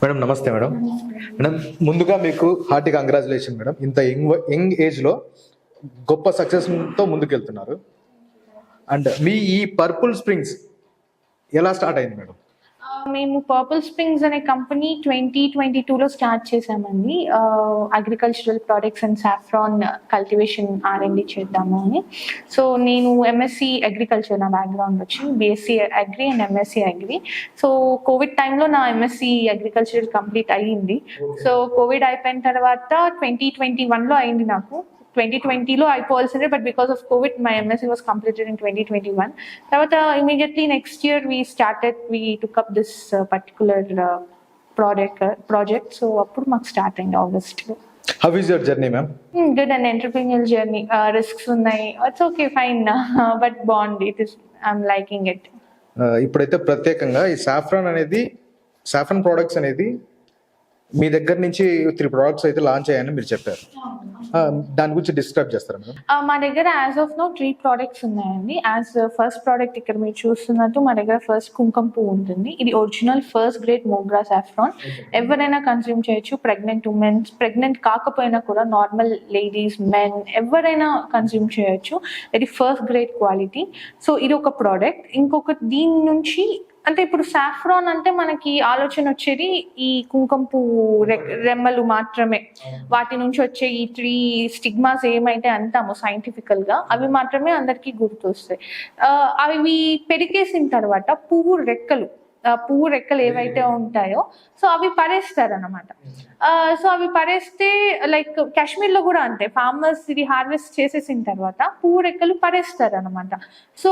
Madam నమస్తే madam. Madam ముందుగా మీకు హార్టీ కంగ్రాచులేషన్ మేడం. ఇంత యంగ్ ఏజ్లో గొప్ప సక్సెస్తో ముందుకెళ్తున్నారు. అండ్ మీ ఈ పర్పుల్ స్ప్రింగ్స్ ఎలా స్టార్ట్ అయింది మేడం? మేము పర్పుల్ స్ప్రింగ్స్ అనే కంపెనీ 2022లో స్టార్ట్ చేసామండి. Agricultural products and saffron cultivation R&D చేద్దాము అని. సో నేను ఎంఎస్సి అగ్రికల్చర్, నా బ్యాక్గ్రౌండ్ వచ్చి BSc agri and MSc agri. So Covid టైంలో నా ఎంఎస్సి అగ్రికల్చర్ కంప్లీట్ అయ్యింది. సో కోవిడ్ అయిపోయిన తర్వాత 2021లో అయింది నాకు. 2020లో అయిపోవాల్సిందే, but because of Covid my MSc was completed in 2021. తర్వాత immediately next year we took up this particular project. So అప్పుడు మాకు స్టార్ట్ అయింది ఆగస్ట్లో. How is your journey ma'am? Good and entrepreneur journey. Risks ఉన్నాయి, ఇట్స్ ఓకే ఫైన్, బట్ బాగుంది. I'm liking it. ఇప్పుడైతే ప్రత్యేకంగా ఈ సాఫ్రాన్ ప్రోడక్ట్స్ అనేది మీ దగ్గర నుంచి 3 ప్రోడక్ట్స్ అయితే లాంచ్ అయ్యాయని మీరు చెప్పారు. దాని గురించి డిస్క్రైబ్ చేస్తారా మేడం? మా దగ్గర యాజ్ ఆఫ్ నో 3 ప్రోడక్ట్స్ ఉన్నాయండి. ఫస్ట్ ప్రోడక్ట్ ఇక్కడ మీరు చూస్తున్నట్టు మా దగ్గర ఫస్ట్ కుంకుమ పువ్వు ఉంటుంది. ఇది original first grade Mogra saffron. ఎవరైనా కన్స్యూమ్ చేయొచ్చు. ప్రెగ్నెంట్ ఉమెన్స్, ప్రెగ్నెంట్ కాకపోయినా కూడా నార్మల్ లేడీస్, మెన్ ఎవరైనా కన్స్యూమ్ చేయొచ్చు. ఇది ఫస్ట్ గ్రేడ్ క్వాలిటీ. సో ఇది ఒక ప్రోడక్ట్. ఇంకొక దీని నుంచి అంటే ఇప్పుడు సాఫ్రాన్ అంటే మనకి ఆలోచన వచ్చేది ఈ కుంకుమ పువ్వు రెమ్మలు మాత్రమే. వాటి నుంచి వచ్చే ఈ 3 స్టిగ్మాస్ ఏమైతే అంటామో సైంటిఫికల్ గా, అవి మాత్రమే అందరికీ గుర్తొస్తాయి. అవి పెరిగేసిన తర్వాత పువ్వు రెక్కలు ఏవైతే ఉంటాయో సో అవి పరేస్తారనమాట. సో అవి పరేస్తే లైక్ కాశ్మీర్ లో కూడా అంతే, ఫార్మర్స్ ఇది హార్వెస్ట్ చేసేసిన తర్వాత పువ్వు రెక్కలు పరేస్తారనమాట. సో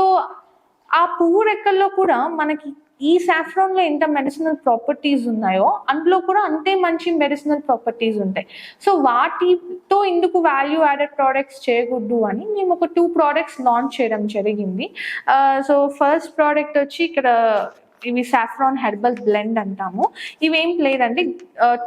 ఆ పువ్వు రెక్కల్లో కూడా మనకి ఈ సాఫ్రాన్ లో ఎంత మెడిసినల్ ప్రాపర్టీస్ ఉన్నాయో అందులో కూడా అంతే మంచి మెడిసినల్ ప్రాపర్టీస్ ఉంటాయి. సో వాటితో ఎందుకు వాల్యూ యాడెడ్ ప్రోడక్ట్స్ చేయకూడదు అని మేము ఒక 2 ప్రోడక్ట్స్ లాంచ్ చేయడం జరిగింది. సో ఫస్ట్ ప్రోడక్ట్ వచ్చి ఇక్కడ ఇవి సాఫ్రాన్ హెర్బల్ బ్లెండ్ అంటాము. ఇవేం లేదండి,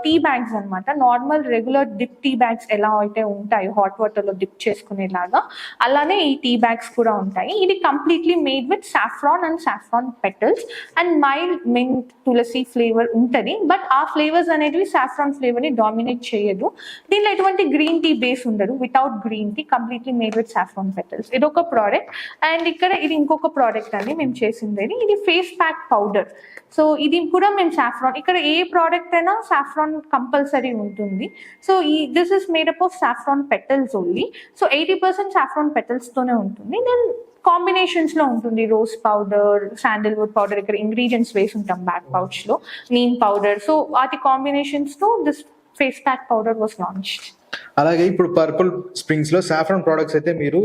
టీ బ్యాగ్స్ అనమాట. Normal regular dip tea bags ఎలా అయితే ఉంటాయి హాట్ వాటర్ లో డిప్ చేసుకునేలాగా, అలానే ఈ టీ బ్యాగ్స్ కూడా ఉంటాయి. ఇది completely made with saffron and saffron petals and mild mint tulsi flavour ఉంటుంది. బట్ ఆ ఫ్లేవర్స్ అనేవి సాఫ్రాన్ ఫ్లేవర్ ని డామినేట్ చేయదు. దీనిలో ఎటువంటి గ్రీన్ టీ బేస్ ఉండదు. Without green tea, completely made with saffron petals. ఇది ఒక ప్రోడక్ట్. అండ్ ఇక్కడ ఇది ఇంకొక ప్రోడక్ట్ అండి మేము చేసింది. ఇది ఫేస్ ప్యాక్ పౌడర్. సో ఇది కూడా మేము సాఫ్రాన్, ఇక్కడ ఏ ప్రోడక్ట్ అయినా సాఫ్రాన్ కంపల్సరీ ఉంటుంది. So this is made up of saffron petals only. So 80% saffron petals తోనే ఉంటుంది. దెన్ కాంబినేషన్స్ లో ఉంటుంది రోజ్ పౌడర్, శాండిల్వుడ్ పౌడర్, ఇక్కడ ఇంగ్రీడియంట్స్ వేసి ఉంటాం బ్యాక్ పౌచ్ లో, నీమ్ పౌడర్. సో వాటి కాంబినేషన్స్ తో this face pack powder was launched. అలాగే ఇప్పుడు పర్పుల్ స్ప్రింగ్స్ లో సాఫ్రాన్ ప్రోడక్ట్స్ అయితే మీరు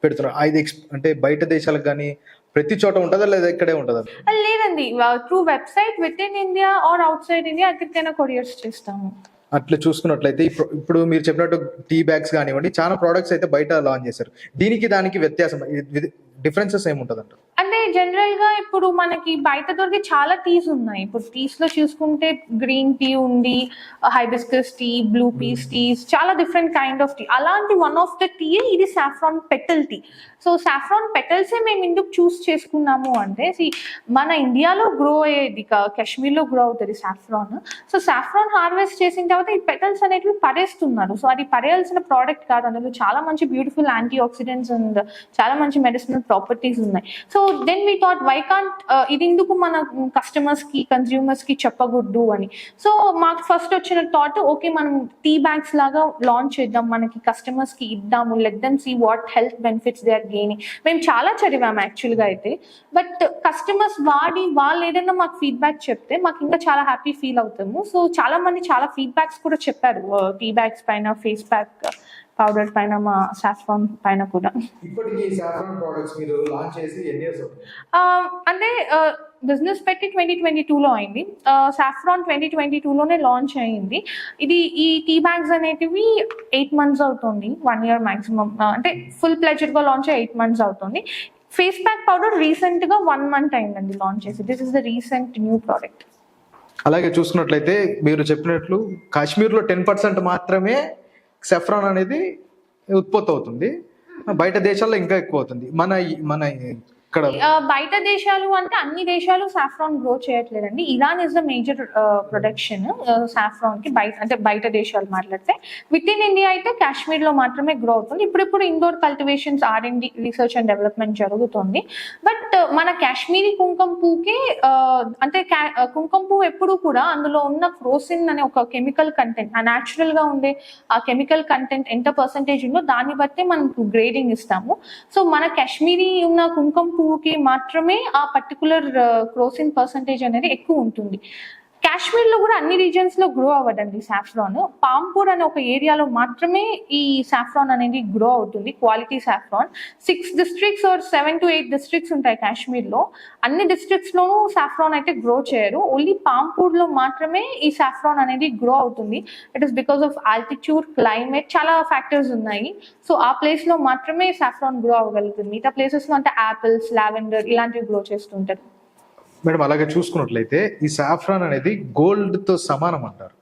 పెడుతున్నారు. అది అంటే బయట దేశాలకు కానీ ప్రతి చోట ఉంటుందా లేదా ఇక్కడే ఉంటుందా? లేదండి, through website with in India or outside India ఎక్కడికైనా కొరియర్స్ చేస్తాము. అట్లా చూసుకున్నట్లయితే ఇప్పుడు మీరు చెప్పినట్టు టీ బ్యాగ్స్ కానివ్వండి, చాలా ప్రోడక్ట్స్ అయితే బయట లాంచ్ చేశారు. దానికి వ్యత్యాసం, డిఫరెన్సెస్ ఏముంటుంది అంటే జనరల్ గా ఇప్పుడు మనకి బయట దొరికి చాలా టీస్ ఉన్నాయి. ఇప్పుడు టీస్ లో చూసుకుంటే గ్రీన్ టీ ఉంది, hibiscus tea, blue peas teas, చాలా డిఫరెంట్ కైండ్ ఆఫ్ టీ. అలాంటి వన్ ఆఫ్ ద టీ ఇది saffron petal tea. So saffron పెటల్సే మేము ఎందుకు చూస్ చేసుకున్నాము అంటే, మన ఇండియాలో గ్రో అయ్యేది, కాశ్మీర్ లో గ్రో అవుతుంది సాఫ్రాన్. సో సాఫ్రాన్ హార్వెస్ట్ చేసిన తర్వాత ఈ పెటల్స్ అనేటివి పరేస్తున్నారు. సో అది పరేయాల్సిన ప్రోడక్ట్ కాదు. అందులో చాలా మంచి బ్యూటిఫుల్ యాంటీ ఆక్సిడెంట్స్ అండ్ చాలా మంచి మెడిసినల్ ప్రాపర్టీస్ ఉన్నాయి. So then we thought why can't ఇది ఎందుకు మన కస్టమర్స్ కి, కన్స్యూమర్స్ కి చెప్పకూడదు అని. సో మాకు ఫస్ట్ వచ్చిన థాట్, ఓకే మనం టీ బ్యాగ్స్ లాగా లాంచ్ చేద్దాం, మనకి కస్టమర్స్ కి ఇద్దాము, let them see what health benefits they are gaining. మేము చాలా చదివాము యాక్చువల్గా అయితే, బట్ కస్టమర్స్ వాళ్ళు ఏదైనా మాకు ఫీడ్బ్యాక్ చెప్తే మాకు ఇంకా చాలా హ్యాపీ ఫీల్ అవుతాము. సో చాలా మంది చాలా ఫీడ్బ్యాక్స్ కూడా చెప్పారు టీ బ్యాగ్స్ పైన, ఫేస్ ప్యాక్ పౌడర్ పైన, మా సాఫ్రాన్ పైన కూడా. అంటే బిజినెస్ పెట్టి 2022లో అయింది. సాఫ్రాన్ 2022లోనే లాంచ్ అయింది. ఈ టీ బ్యాగ్స్ అనేటివి 8 months అవుతుంది, 1 year మాక్సిమం. అంటే ఫుల్ ప్లెజర్ గా లాంచ్ 8 months అవుతుంది. ఫేస్ ప్యాక్ పౌడర్ రీసెంట్ గా 1 month అయిందండి లాంచ్ చేసి. This is the recent new product. అలాగే చూసుకున్నట్లయితే మీరు చెప్పినట్లు కాశ్మీర్లో 10% మాత్రమే సాఫ్రాన్ అనేది ఉత్పత్తి అవుతుంది. బయట దేశాల్లో ఇంకా ఎక్కువ అవుతుంది. మన ఇక్కడ బయట దేశాలు అంటే అన్ని దేశాలు సాఫ్రాన్ గ్రో చేయట్లేదండి. Iran is the major production saffron కి బయట, అంటే బయట దేశాలు మాట్లాడితే. విత్ ఇన్ ఇండియా అయితే కాశ్మీర్ లో మాత్రమే గ్రో అవుతుంది. ఇప్పుడు indoor cultivations R&D research and development జరుగుతుంది. బట్ మన కాశ్మీరీ కుంకుమ పువ్వుకి అంటే కుంకుమ పువ్వు ఎప్పుడు కూడా అందులో ఉన్న క్రోసిన్ అనే ఒక కెమికల్ కంటెంట్, ఆ న్యాచురల్ గా ఉండే ఆ కెమికల్ కంటెంట్ ఎంత పర్సెంటేజ్ ఉందో దాన్ని బట్టి మనకు గ్రేడింగ్ ఇస్తాము. సో మన కాశ్మీరీ ఉన్న కుంకుమ పువ్వుకి మాత్రమే ఆ పర్టికులర్ క్రోసిన్ పర్సెంటేజ్ అనేది ఎక్కువ ఉంటుంది. కాశ్మీర్ లో కూడా అన్ని రీజన్స్ లో గ్రో అవ్వదండి సాఫ్రాన్. పాంపూర్ అనే ఒక ఏరియాలో మాత్రమే ఈ సాఫ్రాన్ అనేది గ్రో అవుతుంది, quality saffron. 6 districts or 7 to 8 districts ఉంటాయి కాశ్మీర్ లో. అన్ని డిస్ట్రిక్ట్స్ లోనూ సాఫ్రాన్ అయితే గ్రో చేయరు. ఓన్లీ పాంపూర్ లో మాత్రమే ఈ సాఫ్రాన్ అనేది గ్రో అవుతుంది. It is because of altitude, climate, చాలా ఫ్యాక్టర్స్ ఉన్నాయి. సో ఆ ప్లేస్ లో మాత్రమే సాఫ్రాన్ గ్రో అవ్వగలుగుతుంది. మిగతా ప్లేసెస్ లో అంటే యాపిల్స్, లావెండర్ ఇలాంటివి గ్రో చేస్తుంటారు. మేడం అలాగే చూసుకున్నట్లయితే ఈ సాఫ్రాన్ అనేది గోల్డ్ తో సమానం అంటారు.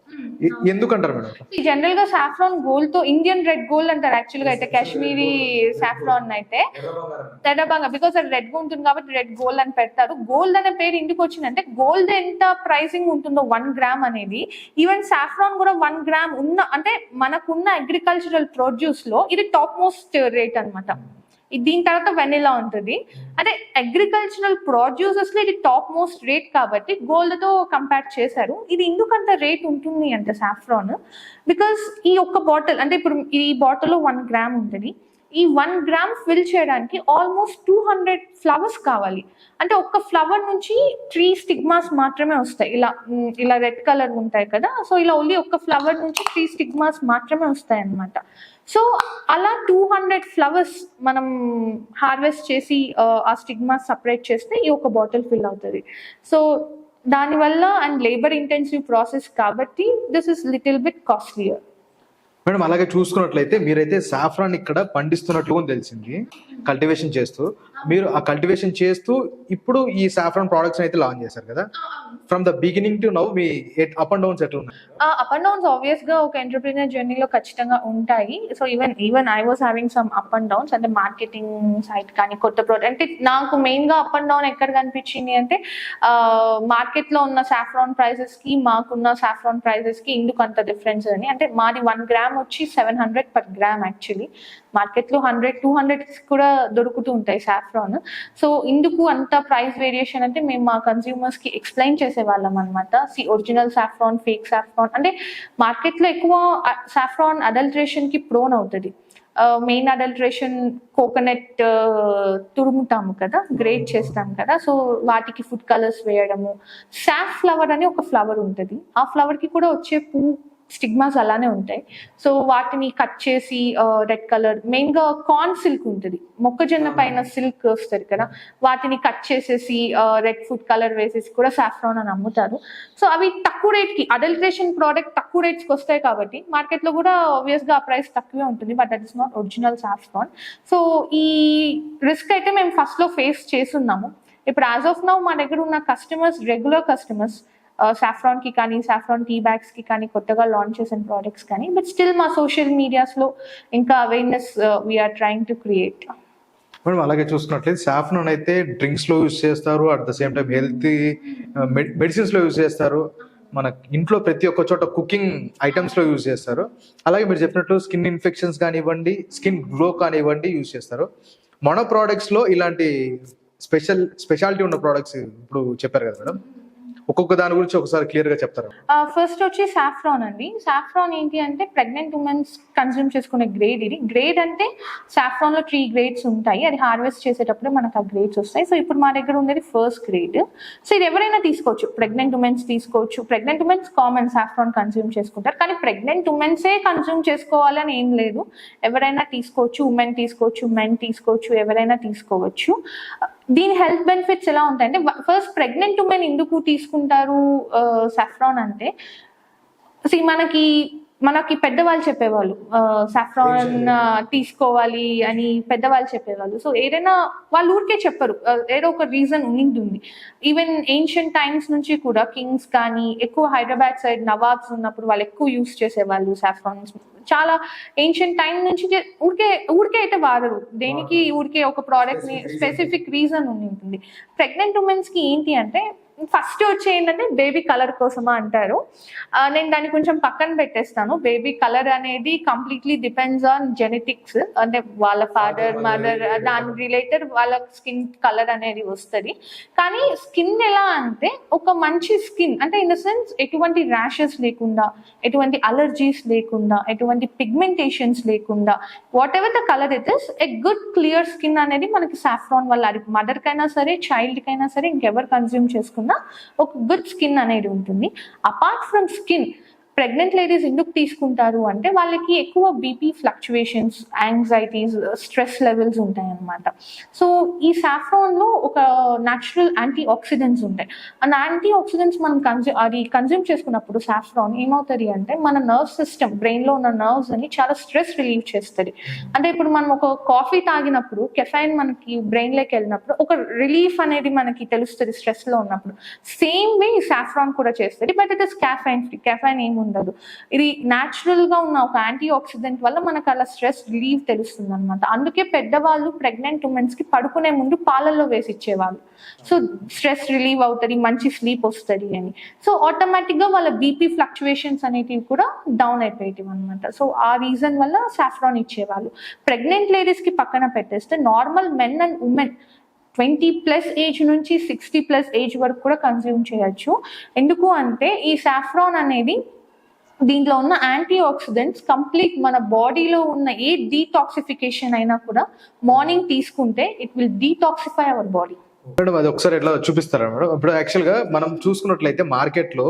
ఎందుకంటారు మేడం? జనరల్ గా సాఫ్రాన్ గోల్డ్ తో, ఇండియన్ రెడ్ గోల్డ్ అంటారు యాక్చువల్ గా అయితే. కాశ్మీరీ సాఫ్రాన్ అయితే తెల్లబంగా, బికాస్ అది రెడ్ గా ఉంటుంది కాబట్టి రెడ్ గోల్డ్ అని పెడతారు. గోల్డ్ అనే పేరు ఎందుకు వచ్చిందంటే గోల్డ్ ఎంత ప్రైసింగ్ ఉంటుందో 1 గ్రామ్ అనేది, ఈవెన్ సాఫ్రాన్ కూడా 1 గ్రామ్ ఉన్న, అంటే మనకున్న అగ్రికల్చరల్ ప్రొడ్యూస్ లో ఇది టాప్ మోస్ట్ రేట్ అనమాట. దీని తర్వాత వెనిలా ఉంటుంది. అదే అగ్రికల్చరల్ ప్రొడ్యూసర్స్ లో ఇది టాప్ మోస్ట్ రేట్ కాబట్టి గోల్డ్ తో కంపేర్ చేశారు. ఇది ఎందుకంత రేట్ ఉంటుంది అంటే సాఫ్రాన్, బికాస్ ఈ ఒక్క బాటిల్, అంటే ఇప్పుడు ఈ బాటిల్లో 1 గ్రామ్ ఉంటుంది. ఈ 1 గ్రామ్ ఫిల్ చేయడానికి ఆల్మోస్ట్ 200 ఫ్లవర్స్ కావాలి. అంటే ఒక్క ఫ్లవర్ నుంచి 3 స్టిగ్మాస్ మాత్రమే వస్తాయి. ఇలా రెడ్ కలర్ ఉంటాయి కదా, సో ఇలా ఓన్లీ ఒక్క ఫ్లవర్ నుంచి 3 స్టిగ్మాస్ మాత్రమే వస్తాయి అన్నమాట. సో అలా 200 ఫ్లవర్స్ మనం హార్వెస్ట్ చేసి ఆ స్టిగ్మాస్ సపరేట్ చేస్తే ఈ ఒక బాటిల్ ఫిల్ అవుతుంది. సో దానివల్ల అండ్ లేబర్ ఇంటెన్సివ్ ప్రాసెస్ కాబట్టి this is little bit costlier. Madam అలాగే చూసుకున్నట్లయితే మీరైతే సాఫ్రాన్ ఇక్కడ పండిస్తున్నట్లు తెలిసింది, కల్టివేషన్ చేస్తూ. మీరు ఆ కల్టివేషన్ చేస్తూ ఇప్పుడు ఈ సాఫ్రాన్ ప్రొడక్ట్స్ అయితే లాంచ్ చేశారు కదా. From the beginning to now me up and downs ఎట్లా ఉన్నాయి? అప్ అండ్ డౌన్స్ ఆబ్వియస్ గా ఒక ఎంటర్ప్రీనర్ జర్నీలో ఖచ్చితంగా ఉంటాయి. So even I was having sum up and downs. అంటే మార్కెటింగ్ సైడ్ కానీ కొత్త ప్రోడక్ట్, అంటే నాకు మెయిన్ గా అప్ అండ్ డౌన్ ఎక్కడ కనిపించింది అంటే మార్కెట్ లో ఉన్న సాఫ్రాన్ ప్రైజెస్ కి మాకున్న సాఫ్రాన్ ప్రైజెస్ కి ఎందుకు అంత డిఫరెన్స్ అని. అంటే మాది 1 గ్రామ్ వచ్చి 700 per గ్రామ్. యాక్చువల్లీ మార్కెట్ లో 100-200 కూడా దొరుకుతూ ఉంటాయి సాఫ్రాన్. సో ఇందుకు అంత ప్రైస్ వేరియేషన్ అంటే మేము మా కన్స్యూమర్స్ కి ఎక్స్ప్లెయిన్ చేసేవాళ్ళం అనమాట. ఒరిజినల్ సాఫ్రాన్, ఫేక్ సాఫ్రాన్, అంటే మార్కెట్ లో ఎక్కువ సాఫ్రాన్ అడల్ట్రేషన్ కి ప్రోన్ అవుతుంది. మెయిన్ అడల్ట్రేషన్ కోకోనట్ తురుముతాము కదా, గ్రేట్ చేస్తాం కదా, సో వాటికి ఫుడ్ కలర్స్ వేయడము. సాఫ్ ఫ్లవర్ అని ఒక ఫ్లవర్ ఉంటుంది, ఆ ఫ్లవర్ కి కూడా వచ్చే పువ్వు స్టిగ్మాస్ అలానే ఉంటాయి. సో వాటిని కట్ చేసి రెడ్ కలర్, మెయిన్ గా కార్న్ సిల్క్ ఉంటుంది, మొక్కజొన్న పైన సిల్క్ వస్తుంది కదా, వాటిని కట్ చేసేసి రెడ్ ఫుడ్ కలర్ వేసేసి కూడా సాఫ్రాన్ అని అమ్ముతారు. సో అవి తక్కువ రేట్ కి, అడల్ట్రేషన్ ప్రోడక్ట్ తక్కువ రేట్స్ కి వస్తాయి కాబట్టి మార్కెట్ లో కూడా ఆబ్వియస్ గా ఆ ప్రైస్ తక్కువే ఉంటుంది. But that is not original saffron. So ఈ రిస్క్ అయితే మేము ఫస్ట్ లో ఫేస్ చేస్తున్నాము. ఇప్పుడు యాజ్ ఆఫ్ నౌ మా దగ్గర ఉన్న కస్టమర్స్, రెగ్యులర్ కస్టమర్స్, సాఫ్రాన్ కి కానీ, సాఫ్రాన్ టీ బ్యాగ్స్ కి కానీ, కొత్తగా లాంచ్ చేసిన ప్రోడక్ట్స్ కానీ, బట్ స్టిల్ మా సోషల్ మీడియాస్ లో ఇంకా awareness we are trying to create. Madam అలాగే చూసుకున్నట్లయితే సాఫ్రాన్ అయితే డ్రింక్స్ లో యూజ్ చేస్తారు, at the same time healthy medicines లో యూజ్ చేస్తారు, మన ఇంట్లో ప్రతి ఒక్క చోట కుకింగ్ ఐటమ్స్ లో యూజ్ చేస్తారు. అలాగే మీరు చెప్పినట్లు స్కిన్ ఇన్ఫెక్షన్స్ కానివ్వండి, స్కిన్ గ్లో కానివ్వండి యూజ్ చేస్తారు. మన ప్రోడక్ట్స్ లో ఇలాంటి స్పెషాలిటీ ఉన్న ప్రోడక్ట్స్ ఇప్పుడు చెప్పారు కదా మేడం, ఒక్కొక్క దాని గురించి ఒకసారి క్లియర్ గా చెప్తారు? ఫస్ట్ వచ్చి సాఫ్రాన్ అండి. సాఫ్రాన్ ఏంటి అంటే ప్రెగ్నెంట్ ఉమెన్స్ కన్స్యూమ్ చేసుకునే గ్రేడ్ ఇది. గ్రేడ్ అంటే సాఫ్రాన్ లో 3 గ్రేడ్స్ ఉంటాయి, అది హార్వెస్ట్ చేసేటప్పుడు మనకు ఆ గ్రేడ్స్ వస్తాయి. సో ఇప్పుడు మా దగ్గర ఉండేది ఫస్ట్ గ్రేడ్. సో ఇది ఎవరైనా తీసుకోవచ్చు, ప్రెగ్నెంట్ ఉమెన్స్ తీసుకోవచ్చు. Pregnant womens common saffron consume చేసుకుంటారు, కానీ ప్రెగ్నెంట్ ఉమెన్సే కన్స్యూమ్ చేసుకోవాలని ఏం లేదు, ఎవరైనా తీసుకోవచ్చు. ఉమెన్ తీసుకోవచ్చు, మెన్ తీసుకోవచ్చు, ఎవరైనా తీసుకోవచ్చు. దీని హెల్త్ బెనిఫిట్స్ ఎలా ఉంటాయంటే, ఫస్ట్ ప్రెగ్నెంట్ ఉమెన్ ఎందుకు తీసుకుంటారు సాఫ్రాన్ అంటే, మనకి పెద్దవాళ్ళు చెప్పేవాళ్ళు సాఫ్రాన్ తీసుకోవాలి అని పెద్దవాళ్ళు చెప్పేవాళ్ళు. సో ఏదైనా వాళ్ళు ఊరికే చెప్పరు, ఏదో ఒక రీజన్ ఉంది. ఈవెన్ ఏన్షియంట్ టైమ్స్ నుంచి కూడా కింగ్స్ కానీ, ఎక్కువ హైదరాబాద్ సైడ్ నవాబ్స్ ఉన్నప్పుడు వాళ్ళు ఎక్కువ యూస్ చేసేవాళ్ళు సాఫ్రాన్. చాలా ఏన్షియంట్ టైం నుంచి ఊరికే ఊరికే అయితే వాడరు, దేనికి ఊరికే ఒక ప్రోడక్ట్ ని స్పెసిఫిక్ రీజన్ ఉంటుంది. ప్రెగ్నెంట్ ఉమెన్స్ కి ఏంటి అంటే ఫస్ట్ వచ్చే ఏంటంటే బేబీ కలర్ కోసమా అంటారు. నేను దాన్ని కొంచెం పక్కన పెట్టేస్తాను. బేబీ కలర్ అనేది కంప్లీట్లీ డిపెండ్స్ ఆన్ జెనెటిక్స్, అంటే వాళ్ళ ఫాదర్ మదర్ దాని రిలేటెడ్ వాళ్ళ స్కిన్ కలర్ అనేది వస్తుంది. కానీ స్కిన్ ఎలా అంటే ఒక మంచి స్కిన్ అంటే ఇన్ ద సెన్స్ ఎటువంటి ర్యాషెస్ లేకుండా, ఎటువంటి అలర్జీస్ లేకుండా, ఎటువంటి పిగ్మెంటేషన్స్ లేకుండా, what ever the colour it is, a good clear skin అనేది మనకి సాఫ్రాన్ వల్ల, అది మదర్ కైనా సరే చైల్డ్ కైనా సరే ఇంకెవరు కన్జ్యూమ్ చేసుకున్నా ఒక గుడ్ స్కిన్ అనేది ఉంటుంది. Apart from skin, pregnant ladies ఎందుకు తీసుకుంటారు అంటే వాళ్ళకి ఎక్కువ BP fluctuations, anxieties, stress levels ఉంటాయి అన్నమాట. సో ఈ సాఫ్రాన్లో ఒక న్యాచురల్ యాంటీ ఆక్సిడెంట్స్ ఉంటాయి. అండ్ యాంటీ ఆక్సిడెంట్స్ మనం కన్జ్యూమ్ చేసుకున్నప్పుడు సాఫ్రాన్ ఏమవుతుంది అంటే మన నర్వ్ సిస్టమ్, బ్రెయిన్లో ఉన్న నర్వ్స్ అని చాలా స్ట్రెస్ రిలీవ్ చేస్తుంది. అంటే ఇప్పుడు మనం ఒక కాఫీ తాగినప్పుడు కెఫైన్ మనకి బ్రెయిన్లోకి వెళ్ళినప్పుడు ఒక రిలీఫ్ అనేది మనకి తెలుస్తుంది స్ట్రెస్లో ఉన్నప్పుడు. సేమ్ వే ఈ సాఫ్రాన్ కూడా చేస్తుంది, but it is caffeine free. Caffeine ఏమి ఉండదు. ఇది న్యాచురల్ గా ఉన్న ఒక యాంటీ ఆక్సిడెంట్ వల్ల మనకు అలా స్ట్రెస్ రిలీవ్ తెలుస్తుంది అనమాట. అందుకే పెద్దవాళ్ళు ప్రెగ్నెంట్ ఉమెన్స్ కి పడుకునే ముందు పాలల్లో వేసి ఇచ్చేవాళ్ళు. సో స్ట్రెస్ రిలీవ్ అవుతుంది, మంచి స్లీప్ వస్తుంది అని. సో ఆటోమేటిక్ గా వాళ్ళ బీపీ ఫ్లక్చువేషన్స్ అనేటివి కూడా డౌన్ అయిపోయేటివి అనమాట. సో ఆ రీజన్ వల్ల సాఫ్రాన్ ఇచ్చేవాళ్ళు. ప్రెగ్నెంట్ లేడీస్ కి పక్కన పెట్టేస్తే normal men and women 20+ age నుంచి 60+ ఏజ్ వరకు కూడా కన్జ్యూమ్ చేయొచ్చు. ఎందుకు అంటే ఈ సాఫ్రాన్ అనేది దీంట్లో ఉన్న యాంటీ ఆక్సిడెంట్స్ కంప్లీట్ మన బాడీలో ఉన్న ఏ డీటాక్సిఫికేషన్ అయినా కూడా మార్నింగ్ తీసుకుంటే it will detoxify our body. Madam అది ఒకసారి ఎట్లా చూపిస్తారా మేడం? ఇప్పుడు యాక్చువల్ గా మనం చూసుకున్నట్లయితే మార్కెట్ లో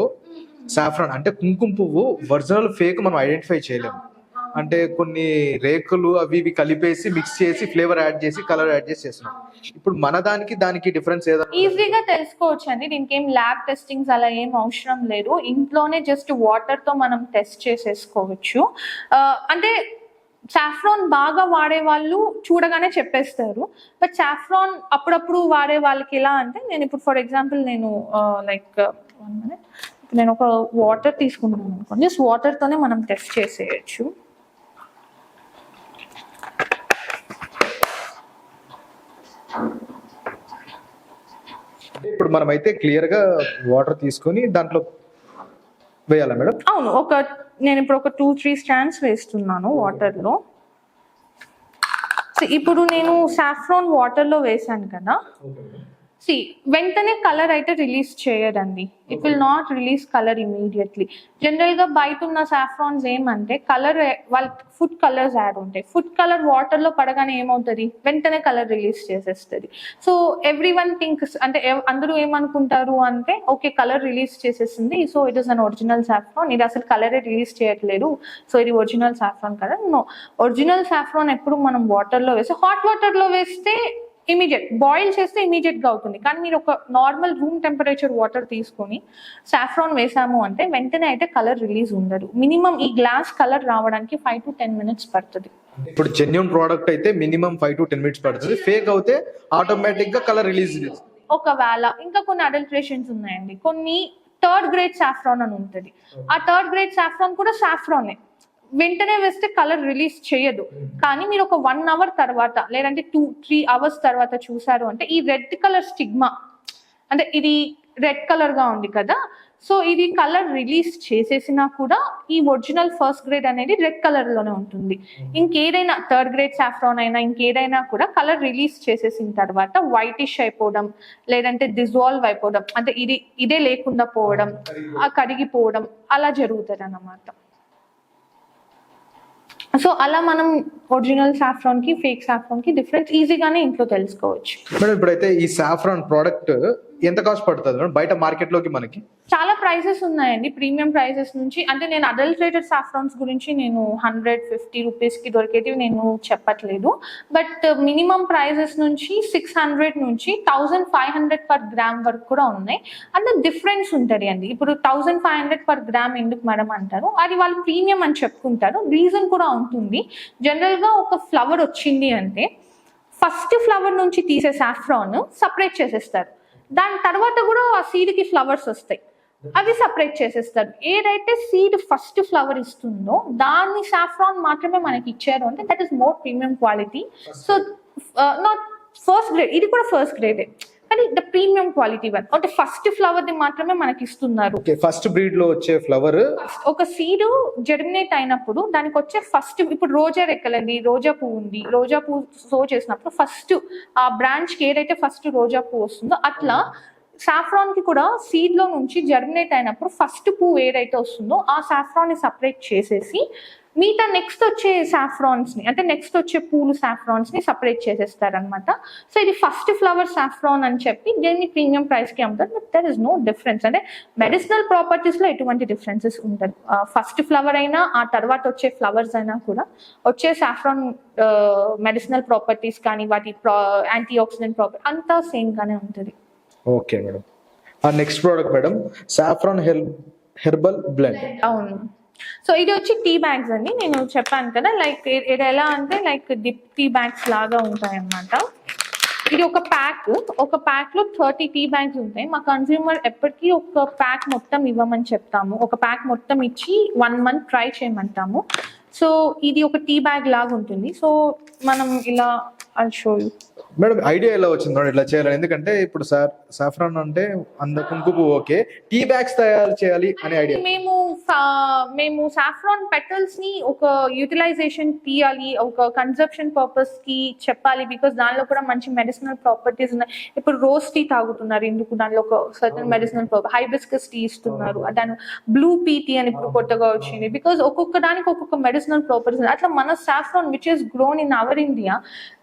సాఫ్రాన్ అంటే కుంకుమ పువ్వు ఒరిజినల్ ఫేక్ మనం ఐడెంటిఫై చేయలేము. అంటే కొన్ని రేకులు అవి ఇవి కలిపేసి మిక్స్ చేసి ఫ్లేవర్ యాడ్ చేసి కలర్ యాడ్ చేసి చేస్తున్నాం. ఇప్పుడు మన దానికి డిఫరెన్స్ ఏదో ఈజీగా తెలుసుకోవచ్చు అండి. దీనికి ఏం ల్యాబ్ టెస్టింగ్స్ అలా ఏం అవసరం లేదు. ఇంట్లోనే జస్ట్ వాటర్ తో మనం టెస్ట్ చేసేసుకోవచ్చు. అంటే సాఫ్రాన్ బాగా వాడే వాళ్ళు చూడగానే చెప్పేస్తారు, బట్ సాఫ్రాన్ అప్పుడప్పుడు వాడే వాళ్ళకి ఎలా అంటే, నేను ఇప్పుడు ఫర్ ఎగ్జాంపుల్ నేను లైక్ 1 minute నేను ఒక వాటర్ తీసుకుంటున్నాను అనుకోండి, జస్ట్ వాటర్ తోనే మనం టెస్ట్ చేసేయచ్చు. ఇప్పుడు మనం అయితే క్లియర్ గా వాటర్ తీసుకొని దాంట్లో వేయాలా మేడం? అవును, నేను ఇప్పుడు ఒక 2-3 స్టాండ్స్ వేస్తున్నాను వాటర్ లో. ఇప్పుడు నేను సాఫ్రాన్ వాటర్ లో వేసాను కదా, వెంటనే కలర్ అయితే రిలీజ్ చేయదండి. It will not release colour immediately. General గా బయట ఉన్న సాఫ్రాన్స్ ఏమంటే కలర్, వాళ్ళ ఫుడ్ కలర్స్ యాడ్ ఉంటాయి. ఫుడ్ కలర్ వాటర్ లో పడగానే ఏమవుతుంది, వెంటనే కలర్ రిలీజ్ చేసేస్తుంది. సో ఎవ్రీ వన్ థింక్స్, అంటే అందరూ ఏమనుకుంటారు అంటే ఓకే కలర్ రిలీజ్ చేసేసింది, so it is an original saffron, ఇది అసలు కలరే రిలీజ్ చేయట్లేదు, సో ఇది original saffron colour. No, original saffron ఎప్పుడు మనం వాటర్ లో వేస్తే, హాట్ వాటర్ లో వేస్తే ఇమీడియట్, బాయిల్ చేస్తే ఇమీడియట్ గా అవుతుంది. కానీ మీరు ఒక నార్మల్ రూమ్ టెంపరేచర్ వాటర్ తీసుకొని సాఫ్రాన్ వేసాము అంటే వెంటనే అయితే కలర్ రిలీజ్ ఉండదు. మినిమం ఈ గ్లాస్ కలర్ రావడానికి 5 to 10 minutes పడుతుంది. ఇప్పుడు జెన్యూన్ ప్రోడక్ట్ అయితే మినిమం 5 to 10 minutes పడుతుంది. ఫేక్ అయితే ఆటోమేటిక్ గా కలర్ రిలీజ్. ఒకవేళ ఇంకా కొన్ని అడల్ట్రేషన్స్ ఉన్నాయండి. కొన్ని 3rd grade సాఫ్రాన్ అని ఉంటుంది. ఆ 3rd grade సాఫ్రాన్ కూడా సాఫ్రానే, వెంటనే వేస్తే కలర్ రిలీజ్ చేయదు. కానీ మీరు ఒక 1 hour తర్వాత లేదంటే 2-3 hours తర్వాత చూసారు అంటే ఈ రెడ్ కలర్ స్టిగ్మా, అంటే ఇది రెడ్ కలర్ గా ఉంది కదా, సో ఇది కలర్ రిలీజ్ చేసేసినా కూడా ఈ ఒరిజినల్ 1st grade అనేది రెడ్ కలర్ లోనే ఉంటుంది. ఇంకేదైనా 3rd grade సాఫ్రాన్ అయినా ఇంకేదైనా కూడా కలర్ రిలీజ్ చేసేసిన తర్వాత వైటిష్ అయిపోవడం, లేదంటే డిజాల్వ్ అయిపోవడం, అంటే ఇదే లేకుండా పోవడం, కరిగిపోవడం అలా జరుగుతుంది అన్నమాట. సో అలా మనం ఒరిజినల్ సాఫ్రాన్ కి ఫేక్ సాఫ్రాన్ కి డిఫరెన్స్ ఈజీగానే ఇంట్లో తెలుసుకోవచ్చు. మేడం ఇప్పుడైతే ఈ సాఫ్రాన్ ప్రోడక్ట్ ఎంత కాస్ట్ పడుతుంది మేడం బయట మార్కెట్ లోకి? మనకి చాలా ప్రైసెస్ ఉన్నాయండి, ప్రీమియం ప్రైసెస్ నుంచి. అంటే నేను అడల్ట్రేటెడ్ సాఫ్రాన్స్ గురించి నేను 150 రూపీస్ కి దొరికేటివి నేను చెప్పట్లేదు, బట్ మినిమం ప్రైసెస్ నుంచి 600 నుంచి 1500 per gram వరకు కూడా ఉన్నాయి. అంటే డిఫరెన్స్ ఉంటుంది అండి. ఇప్పుడు 1500 per gram ఎందుకు మేడం అంటారు, అది వాళ్ళు ప్రీమియం అని చెప్పుకుంటారు. రీజన్ కూడా ఉంటుంది. జనరల్ గా ఒక ఫ్లవర్ వచ్చింది అంటే ఫస్ట్ ఫ్లవర్ నుంచి తీసే సాఫ్రాన్ సపరేట్ చేసేస్తారు, దాని తర్వాత కూడా ఆ సీడ్ కి ఫ్లవర్స్ వస్తాయి. అవి సపరేట్ చేసేస్తారు. ఏదైతే సీడ్ ఫస్ట్ ఫ్లవర్ ఇస్తుందో దాన్ని సాఫ్రాన్ మాత్రమే మనకి ఇచ్చారు అంటే that is more premium quality. So not first grade, ఇది కూడా ఫస్ట్ గ్రేడే కానీ ద ప్రీమియం క్వాలిటీ వన్ అంటే ఫస్ట్ ఫ్లవర్ ది మాత్రమే మనకి ఇస్తున్నారు. ఫస్ట్ బ్రీడ్ లో వచ్చే ఫ్లవర్ ఒక సీడ్ జెర్మినేట్ అయినప్పుడు దానికి వచ్చే ఫస్ట్, ఇప్పుడు రోజా రెక్కలండి, రోజా పువ్వు ఉంది, రోజా పువ్వు సో చేసినప్పుడు ఫస్ట్ ఆ బ్రాంచ్ కి ఏదైతే ఫస్ట్ రోజా పువ్వు వస్తుందో అట్లా సాఫ్రాన్ కి కూడా సీడ్ లో నుంచి జర్మినేట్ అయినప్పుడు ఫస్ట్ పువ్వు ఏదైతే వస్తుందో ఆ సాఫ్రాన్ ని సపరేట్ చేసేసి మిగతా నెక్స్ట్ వచ్చే సాఫ్రాన్స్ ని అంటే నెక్స్ట్ వచ్చే పూలు సాఫ్రాన్స్ ని సపరేట్ చేసేస్తారనమాట. సో ఇది ఫస్ట్ ఫ్లవర్ సాఫ్రాన్ అని చెప్పి దీన్ని ప్రీమియం ప్రైస్ కి అమ్ముతారు. But there is no difference, అంటే మెడిసినల్ ప్రాపర్టీస్ లో ఎటువంటి డిఫరెన్సెస్ ఉంటుంది. ఫస్ట్ ఫ్లవర్ అయినా ఆ తర్వాత వచ్చే ఫ్లవర్స్ అయినా కూడా వచ్చే సాఫ్రాన్ మెడిసినల్ ప్రాపర్టీస్ కానీ వాటి యాంటీ ఆక్సిడెంట్ ప్రాపర్టీ అంతా సేమ్ గానే ఉంటుంది. Okay madam. ఆ next product madam saffron herbal blend. అవును. సో ఇది వచ్చి టీ బ్యాగ్స్ అండి. నేను చెప్పాను కదా లైక్ ఇది ఎలా అంటే లైక్ డిప్ టీ బ్యాగ్స్ లాగా ఉంటాయి అన్నమాట. ఇది ఒక ప్యాక్ లో 30 టీ బ్యాగ్స్ ఉంటాయి. మా కన్స్యూమర్ ఎప్పటికీ ఒక ప్యాక్ మొత్తం ఇవ్వమని చెప్తాము, ఒక ప్యాక్ మొత్తం ఇచ్చి 1 month ట్రై చేయమంటాము. సో ఇది ఒక టీ బ్యాగ్ లాగా ఉంటుంది. సో మనం ఇలా షో యూ మేడం ఐడియా ఎలా వచ్చింది మేడం ఇట్లా చేయాలని? ఎందుకంటే ఇప్పుడు సాఫ్రాన్ అంటే అంద కుంకుమ ఓకే, టీ బ్యాగ్స్ తయారు చేయాలి అనే ఐడియా. మేము సాఫ్రాన్ పెటల్స్ ని ఒక యూటిలైజేషన్ తీయాలి, ఒక కన్సంప్షన్ పర్పస్ కి చెప్పాలి, బికాస్ దానిలో కూడా మంచి మెడిసినల్ ప్రాపర్టీస్ ఉన్నాయి. ఇప్పుడు రోజ్ టీ తాగుతున్నారు, ఎందుకు దానిలో ఒక certain medicinal property, hibiscus tea ఇస్తున్నారు, దాని బ్లూ పీ టీ అని ఇప్పుడు కొత్తగా వచ్చింది, బికాస్ ఒక్కొక్క దానికి ఒక్కొక్క మెడిసినల్ ప్రాపర్టీస్ ఉన్నాయి. అట్లా మన saffron which is grown in our India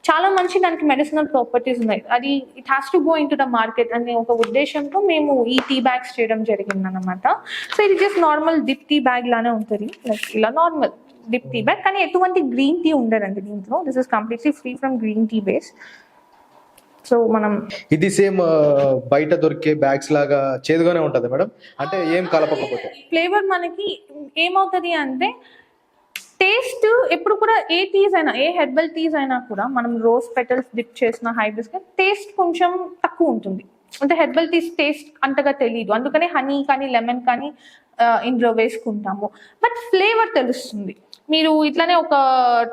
చాలా మంచి దానికి మెడిసినల్ ప్రాపర్టీస్ ఉన్నాయి. అది it has to go in to the market అనే ఒక ఉద్దేశంతో మేము ఈ టీ బ్యాగ్స్ చేయడం జరిగింది అనమాట. సో ఇది just normal dip tea bag లానే ఉంటుంది, లైక్ ఇలా నార్మల్ డిప్ టీ బ్యాగ్, కానీ ఎటువంటి గ్రీన్ టీ ఉండదండి దీంట్లో. This is completely free from green tea base. So మనం ఇది సేమ్ బయట దొరికే బ్యాగ్స్ లాగా చేదుగానే ఉంటది మేడం, అంటే ఏం కలపకపోతే ఫ్లేవర్ మనకి ఏమవుతుంది అంటే టేస్ట్ ఎప్పుడు కూడా ఏ టీస్ అయినా, ఏ హెర్బల్ టీస్ అయినా కూడా మనం రోజ్ పెటల్స్ డిప్ చేసిన హైబిస్కస్ టేస్ట్ కొంచెం తక్కువ ఉంటుంది, అంటే హెర్బల్ టీస్ టేస్ట్ అంతగా తెలియదు, అందుకనే హనీ కానీ లెమన్ కానీ ఇందులో వేసుకుంటాము. బట్ ఫ్లేవర్ తెలుస్తుంది. మీరు ఇట్లానే ఒక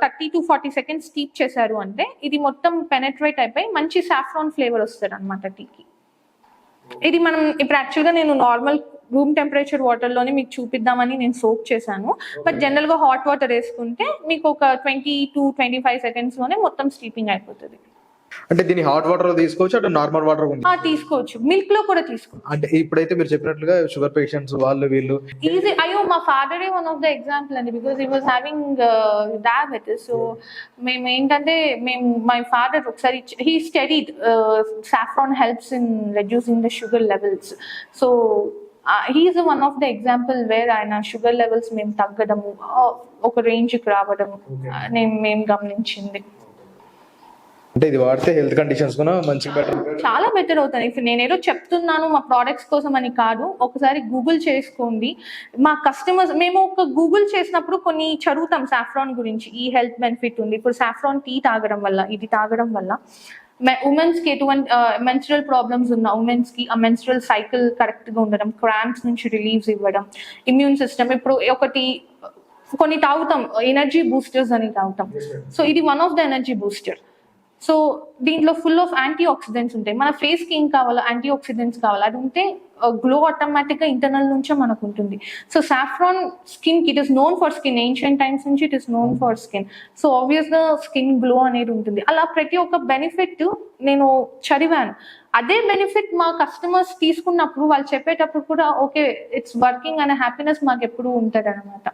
30 to 40 seconds స్టీప్ చేశారు అంటే ఇది మొత్తం పెనెట్రేట్ అయిపోయి మంచి సాఫ్రాన్ ఫ్లేవర్ వస్తుంది అనమాట టీకి. ఇది మనం ఇప్పుడు యాక్చువల్గా నేను నార్మల్ రూమ్ టెంపరేచర్ వాటర్ లోనే మీకు చూపిద్దామని నేను సోక్ చేశాను. బట్ జనరల్ గా హాట్ వాటర్ వేసుకుంటే మీకు ఒక 20 to 25 seconds లోనే మొత్తం స్టీపింగ్ అయిపోతుంది. అంటే దీన్ని హాట్ వాటర్ లో తీసుకోవచ్చు, అంటే నార్మల్ వాటర్ తీసుకోవచ్చు, మిల్క్ లో కూడా తీసుకోవచ్చు. అంటే ఇప్పుడైతే మీరు చెప్పినట్లుగా షుగర్ పేషెంట్స్ వాళ్ళు వీళ్ళు ఈజీ. అయ్యో మా ఫాదరే వన్ ఆఫ్ ద ఎగ్జాంపుల్ అండి, because he was having diabetes. So మేము ఏంటంటే మై ఫాదర్ ఒకసారి he studied saffron helps in reducing the sugar levels. So he is one of the example where ఆయన షుగర్ లెవెల్స్ మేము తగ్గడము, ఒక రేంజ్కి రావడము మేము గమనించింది. అంటే ఇది వాడితే హెల్త్ కండిషన్స్ కూడా మంచిగా బెటర్, చాలా బెటర్ అవుతాయి. ఇప్పుడు నేనేదో చెప్తున్నాను మా ప్రోడక్ట్స్ కోసం అని కాదు, ఒకసారి గూగుల్ చేసుకోండి. మా కస్టమర్స్ మేము ఒక గూగుల్ చేసినప్పుడు కొన్ని చదువుతాం సాఫ్రాన్ గురించి, ఈ హెల్త్ బెనిఫిట్ ఉంది. ఇప్పుడు సాఫ్రాన్ టీ తాగడం వల్ల, ఇది తాగడం వల్ల ఉమెన్స్ కి ఎటువంటి మెన్స్ట్రల్ ప్రాబ్లమ్స్ ఉన్న ఉమెన్స్ కి ఆ మెన్స్ట్రల్ సైకిల్ కరెక్ట్ గా ఉండడం, క్రాంప్స్ నుంచి రిలీఫ్ ఇవ్వడం, ఇమ్యూన్ సిస్టమ్. ఇప్పుడు కొన్ని తాగుతాం ఎనర్జీ బూస్టర్స్ అని తాగుతాం, సో ఇది one of the energy booster. So దీంట్లో ఫుల్ ఆఫ్ యాంటీ ఆక్సిడెంట్స్ ఉంటాయి. మన ఫేస్ కి ఏం కావాలో యాంటీ ఆక్సిడెంట్స్ కావాలి, అది ఉంటే గ్లో ఆటోమేటిక్ గా ఇంటర్నల్ నుంచే మనకు ఉంటుంది. సో సాఫ్రాన్ స్కిన్ కి it is known for skin, ancient times నుంచి it is known for skin. So obvious గా స్కిన్ గ్లో అనేది ఉంటుంది. అలా ప్రతి ఒక్క బెనిఫిట్ నేను చదివాను. అదే బెనిఫిట్ మా కస్టమర్స్ తీసుకున్నప్పుడు వాళ్ళు చెప్పేటప్పుడు కూడా ఓకే ఇట్స్ వర్కింగ్ అనే హ్యాపీనెస్ మాకు ఎప్పుడు ఉంటుంది అనమాట.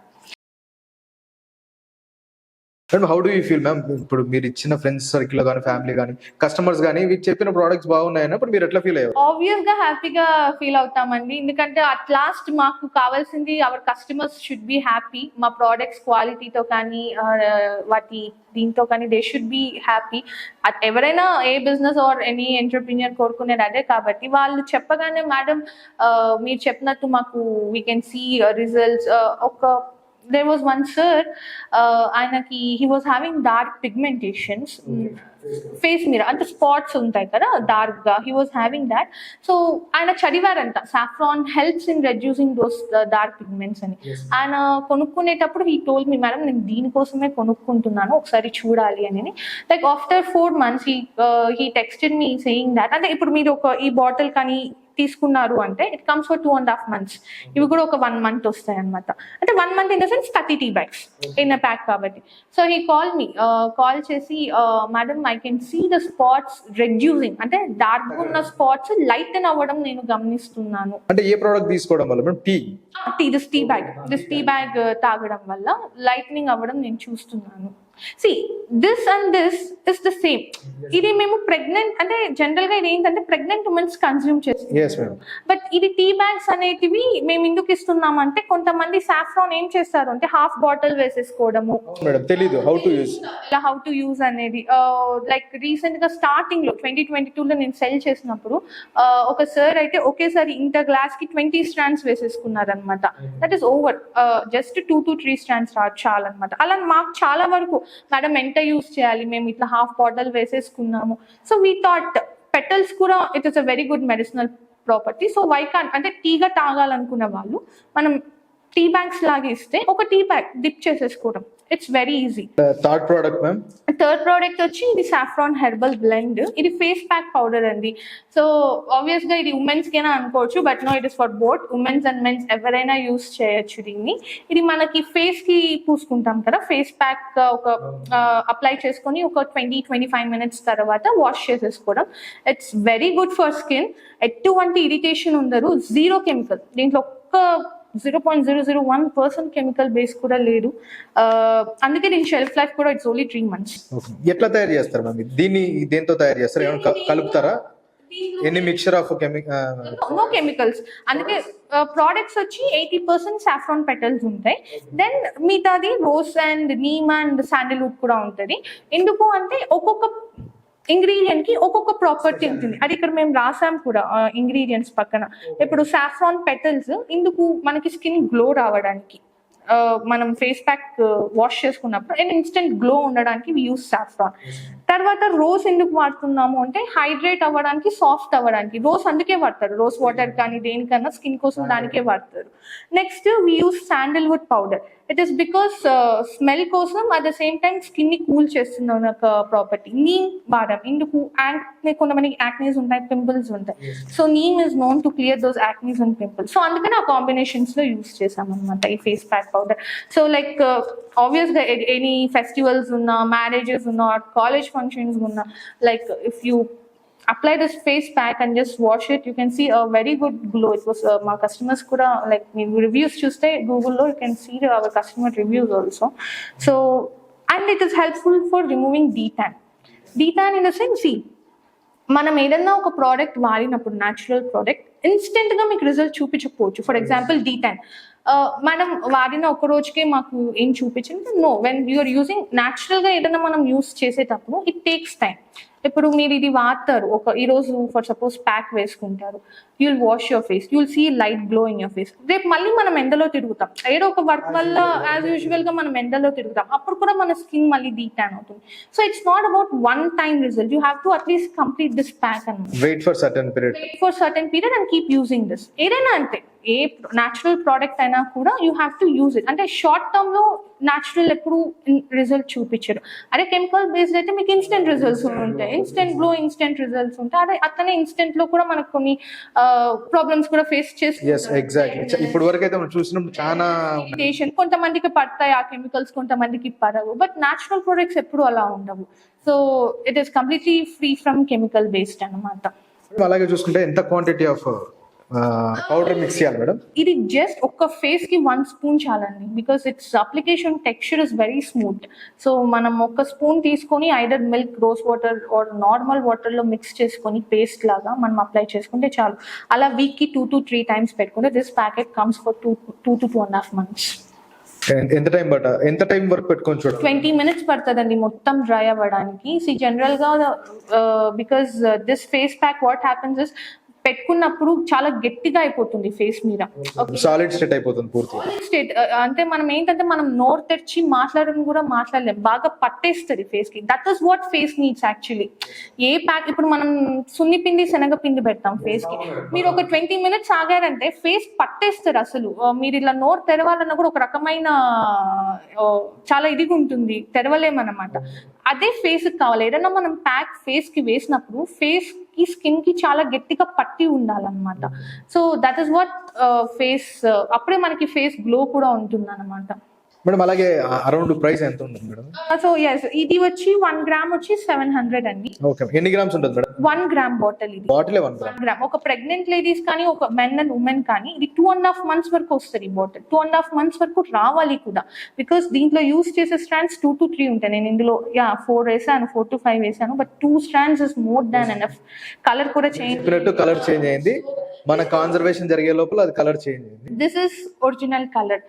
Madam how do you feel ma'am? ఇప్పుడు మీరు ఇచ్చిన ఫ్రెండ్స్ సర్కిల్ కానీ ఫ్యామిలీ కానీ కస్టమర్స్ కానీ వీళ్ళు చెప్పిన ప్రోడక్ట్స్ బాగున్నాయన్నప్పుడు మీరు ఎట్లా ఫీల్ అయ్యారు? ఆబ్వియస్ గా హ్యాపీగా ఫీల్ అవుతామండి, ఎందుకంటే అట్ లాస్ట్ మాకు కావాల్సింది our customers should be happy. మా ప్రోడక్ట్స్ క్వాలిటీతో కానీ వాటి దీంతో కానీ దే షుడ్ బి హ్యాపీ. ఎవరైనా ఏ బిజినెస్ ఆర్ ఎనీ ఎంటర్ప్రీనియర్ కోరుకునేది అదే. కాబట్టి వాళ్ళు చెప్పగానే మేడం మీరు చెప్పినట్టు మాకు వీ కెన్ సీ రిజల్ట్స్, ఒక there was one sir, ఆయనకి he was having dark pigmentations, face మీద అంటే స్పాట్స్ ఉంటాయి కదా డార్క్ గా, he was having that. So ఆయన చదివారంట saffron helps in reducing those dark pigments అని. ఆయన కొనుక్కునేటప్పుడు హీ టోల్డ్ మీ మేడం నేను దీనికోసమే కొనుక్కుంటున్నాను ఒకసారి చూడాలి అని. Like after 4 months he texted me saying that, అంటే ఇప్పుడు మీరు ఒక ఈ బాటిల్ కానీ తీసుకున్నారు అంటే ఇట్ కమ్స్ ఫర్ 2.5 months. ఇవి కూడా ఒక 1 month వస్తాయి అనమాట. అంటే 1 month in the sense 30 tea bags in a pack కాబట్టి. సో హీ కాల్ చేసి madam I can see the spots reducing, అంటే డార్క్ ఉన్న స్పాట్స్ లైటన్ అవ్వడం నేను గమనిస్తున్నాను. అంటే ఏ ప్రోడక్ట్ తీసుకోవడం వల్ల మేడం? దిస్ టీ బ్యాగ్ తాగడం వల్ల లైటనింగ్ అవ్వడం నేను చూస్తున్నాను. See, this and this is the same. ఇది మేము ప్రెగ్నెంట్ అంటే జనరల్ గా ఇది ఏంటంటే ప్రెగ్నెంట్ ఉమెన్స్ కన్స్యూమ్ చేస్తాం. బట్ ఇది టీ బ్యాగ్స్ అనేటివి మేము ఎందుకు ఇస్తున్నాం అంటే కొంతమంది సాఫ్రాన్ ఏం చేస్తారు అంటే హాఫ్ బాటిల్ వేసేసుకోవడము, తెలీదు హౌ టు యూజ్ అనేది. లైక్ రీసెంట్ గా స్టార్టింగ్ లో 2022 లో నేను సెల్ చేసినప్పుడు ఒక సార్ అయితే ఒకేసారి ఇంత గ్లాస్ కి 20 strands వేసేసుకున్నారు అనమాట. That is over. Just 2 to 3 strands చాలన్నమాట. అలా మాకు చాలా వరకు మేడం ఎంత యూజ్ చేయాలి, మేము ఇట్లా హాఫ్ బాటిల్ వేసేసుకున్నాము. సో వీ థాట్ పెటల్స్ కూడా it is a very good medicinal property. So why can't అంటే టీగా తాగాలనుకున్న వాళ్ళు మనం టీ బ్యాగ్స్ లాగా ఇస్తే ఒక టీ బ్యాగ్ డిప్ చేసేసుకోవడం, it's very easy. Third product వచ్చి ఇది సాఫ్రాన్ హెర్బల్ బ్లెండ్. ఇది ఫేస్ ప్యాక్ పౌడర్ అండి. సో ఆబ్వియస్ గా ఇది ఉమెన్స్ కైనా అనుకోవచ్చు, but no it is for both women's and men's, ఎవరైనా యూస్ చేయొచ్చు దీన్ని. ఇది మనకి ఫేస్ కి పూసుకుంటాం కదా, ఫేస్ ప్యాక్ ఒక అప్లై చేసుకొని ఒక 20-25 minutes తర్వాత వాష్ చేసేసుకోవడం. It's very good for skin. ఎటువంటి ఇరిటేషన్ ఉండదు, జీరో కెమికల్. దీంట్లో ఒక్క 0.001% కెమికల్ బేస్ కూడా లేదు. అందుకే దీని షెల్ఫ్ లైఫ్ కూడా ఇట్స్ ఓన్లీ 3 months. ఎట్లా తయారు చేస్తారు మ్యామ్ దీన్ని? దేంతో తయారు చేస్తారు? ఏమైనా కలుపుతారా? ఎన్ని మిక్చర్ ఆఫ్ నో కెమికల్స్. అందుకే ప్రోడక్ట్స్ వచ్చి 80% సాఫ్రాన్ పెటల్స్ ఉంటాయి. దెన్ మిగతాది rose and neem and Sandalwood కూడా ఉంటుంది. ఎందుకు అంటే ఒక్కొక్క ఇంగ్రీడియంట్ కి ఒక్కొక్క ప్రాపర్టీ ఉంటుంది. అది ఇక్కడ మేము రాసాం కూడా ఇంగ్రీడియంట్స్ పక్కన. ఇప్పుడు సాఫ్రాన్ పెటల్స్ ఇందుకు మనకి స్కిన్ గ్లో రావడానికి, మనం ఫేస్ ప్యాక్ వాష్ చేసుకున్నప్పుడు ఇన్స్టెంట్ గ్లో ఉండడానికి వి యూస్ సాఫ్రాన్. తర్వాత రోజ్ ఎందుకు వాడుతున్నాము అంటే హైడ్రేట్ అవ్వడానికి, సాఫ్ట్ అవ్వడానికి. రోజ్ అందుకే వాడతారు, రోజ్ వాటర్ కానీ దేనికన్నా స్కిన్ కోసం దానికే వాడతారు. Next we use sandalwood powder. It is because smell కోసం, at the same time skin ని కూల్ చేస్తున్న ఒక ప్రాపర్టీ. నీమ్ వాడడం ఎందుకు, కొంతమందికి యాక్నీస్ ఉంటాయి, పింపుల్స్ ఉంటాయి. So neem is known to clear those acnes and pimples. So అందుకని ఆ కాంబినేషన్స్ లో యూస్ చేసాం అనమాట ఈ face pack powder. So like obvious గా ఎనీ ఫెస్టివల్స్ ఉన్నా, మ్యారేజెస్ ఉన్నా, college functions gonna, like if you apply this face pack and just wash it, you can see a very good glow. It was my customers kuda like reviews chuste Google lo, you can see our customer reviews also. So and it is helpful for removing detan in the sense, see మనం ఏదన్నా ఒక product వాడినప్పుడు natural product instant గా మీకు result చూపించకపోవచ్చు. For example detan మనం వాడిన ఒక రోజుకే మాకు ఏం చూపించింది. No, when you're using natural గా ఏదైనా మనం యూస్ చేసేటప్పుడు ఇట్ టేక్స్ టైం. ఇప్పుడు మీరు ఇది వాడతారు, ఈ రోజు ఫర్ సపోజ్ ప్యాక్ వేసుకుంటారు, you'll wash your face, you'll see light glow in your face. రేపు మళ్ళీ మనం ఎండలో తిరుగుతాం, ఏదో ఒక వర్క్ వల్ల యాజ్ యూజువల్ గా మనం ఎండలో తిరుగుతాం, అప్పుడు కూడా మన స్కిన్ మళ్ళీ డీటాన్ అవుతుంది. So it's not about one time result, you have to at least complete this pack and wait for certain period and keep using this. ఏదైనా అంతే, ఏ న్యాచురల్ ప్రోడక్ట్ అయినా కూడా you have to use it. అంటే short term లో natural ఎప్పుడు result చూపించరు. అదే కెమికల్ బేస్డ్ అయితే మీకు ఇన్స్టెంట్ రిజల్ట్స్ ఉంటాయి, ఇన్స్టెంట్ గ్లో, ఇన్స్టెంట్ రిజల్ట్స్ ఉంటాయి. అదే అట్లనే ఇన్స్టెంట్ లో కూడా మనకు కొన్ని ప్రాబ్లమ్స్ కూడా ఫేస్ చేస్తాం. ఇప్పుడు వరకు అయితే మనం చూసినాం చాలా కొంతమందికి పడతాయి ఆ కెమికల్స్, కొంతమందికి పడవు. బట్ న్యాచురల్ ప్రొడక్ట్స్ ఎప్పుడు అలా ఉండవు. So it is completely free from chemical based అన్నమాట. అలాగే చూసుకుంటే ఎంత క్వాంటిటీ ఆఫ్ పౌడర్ మిక్స్ చేయాలి మేడం? ఇది జస్ట్ ఒక్క ఫేస్ కి 1 spoon చాలండి, because it's application texture is very smooth. So మనం ఒక స్పూన్ తీసుకొని either milk, rose water or normal water లో మిక్స్ చేసుకొని పేస్ట్ లాగా మనం అప్లై చేసుకుంటే చాలు. అలా వీక్ కి 2 to 3 times పెట్టుకుంటే this packet comes for 2 to 2.5 months. ఎంత టైం వరకు పెట్టుకొని చూడండి? 20 minutes పడుతుందండి మొత్తం డ్రై అవ్వడానికి. జనరల్ గా because this face pack what happens is పెట్టుకున్నప్పుడు చాలా గట్టిగా అయిపోతుంది ఫేస్ మీద. సాలిడ్ స్టేట్ అయిపోతుంది పూర్తిగా. స్టేట్ అంటే మనం ఏంటంటే మనం నోరు తెరిచి మాట్లాడడం కూడా మాట్లాడలేం, బాగా పట్టేస్తుంది ఫేస్ కి. That is what face needs actually. A pack ఇప్పుడు మనం సున్నిపిండి శనగపిండి పెడతాం ఫేస్ కి, మీరు ఒక 20 minutes ఆగారంటే ఫేస్ పట్టేస్తారు అసలు. మీరు ఇలా నోరు తెరవాలన్నా కూడా ఒక రకమైన చాలా ఇదిగా ఉంటుంది, తెరవలేమన్నమాట. అదే ఫేస్ కి కావాలి. ఏదైనా మనం ప్యాక్ ఫేస్ కి వేసినప్పుడు ఫేస్ కి స్కిన్ కి చాలా గట్టిగా పట్టి ఉండాలన్నమాట. So that is what face, అప్పుడే మనకి ఫేస్ గ్లో కూడా ఉంటుంది అనమాట. మేడం అలాగే అరౌండ్ ప్రైస్ ఎంత ఉంటుంది మేడం? సో ఎస్, ఇది వచ్చి 1 gram వచ్చి 700 అండి. ఓకే, ఎన్ని గ్రామ్స్ ఉంటుంది మేడం? 1 gram bottle. ఇది బాటిల్ 1 gram. ఒక ప్రెగ్నెంట్ లేడీస్ కానీ ఒక మెన్ అండ్ ఉమెన్ కానీ ఇది 2.5 months వరకు వస్తుంది బాటిల్. 2.5 months వరకు రావాలి కూడా, బికాస్ దీంట్లో యూస్ చేసే స్ట్రాండ్స్ 2 to 3 ఉంటాయి. నేను ఇందులో 4 వేసాను, 4 to 5 వేసాను, but 2 strands is more than enough. Colour కూడా చేంజ్, కలర్ చేంజ్ అయింది, మన కాన్సర్వేషన్ జరిగే లోపల అది కలర్ చేంజ్ అయింది. This is original colour.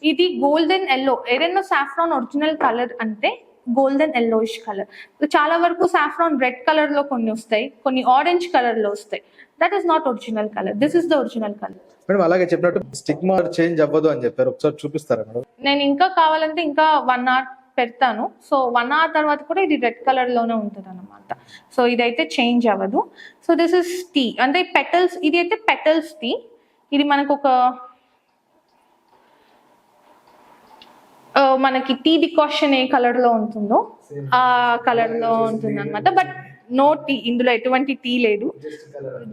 ఇది గోల్డెన్ ఎల్లో. ఏదైనా సాఫ్రాన్ ఒరిజినల్ కలర్ అంటే గోల్డెన్ ఎల్లోయిష్ కలర్. చాలా వరకు సాఫ్రాన్ రెడ్ కలర్ లో కొన్ని వస్తాయి, కొన్ని ఆరెంజ్ కలర్ లో వస్తాయి. That is not original colour. This is the original colour. Madam అలాగే చెప్పినట్టు స్టిగ్మా చేంజ్ అవ్వదు అని చెప్పారు, ఒకసారి చూపిస్తారా మేడం? నేను ఇంకా కావాలంటే ఇంకా 1 hour పెడతాను. సో 1 hour తర్వాత కూడా ఇది రెడ్ కలర్ లోనే ఉంటుంది అనమాట. సో ఇదైతే చేంజ్ అవ్వదు. సో దిస్ ఇస్ టీ అంటే పెటల్స్. ఇది అయితే పెటల్స్ టీ. ఇది మనకు ఒక మనకి టీ డికాషన్ ఏ కలర్ లో ఉంటుందో ఆ కలర్ లో ఉంటుంది అనమాట. బట్ నో టీ, ఇందులో ఎటువంటి టీ లేదు.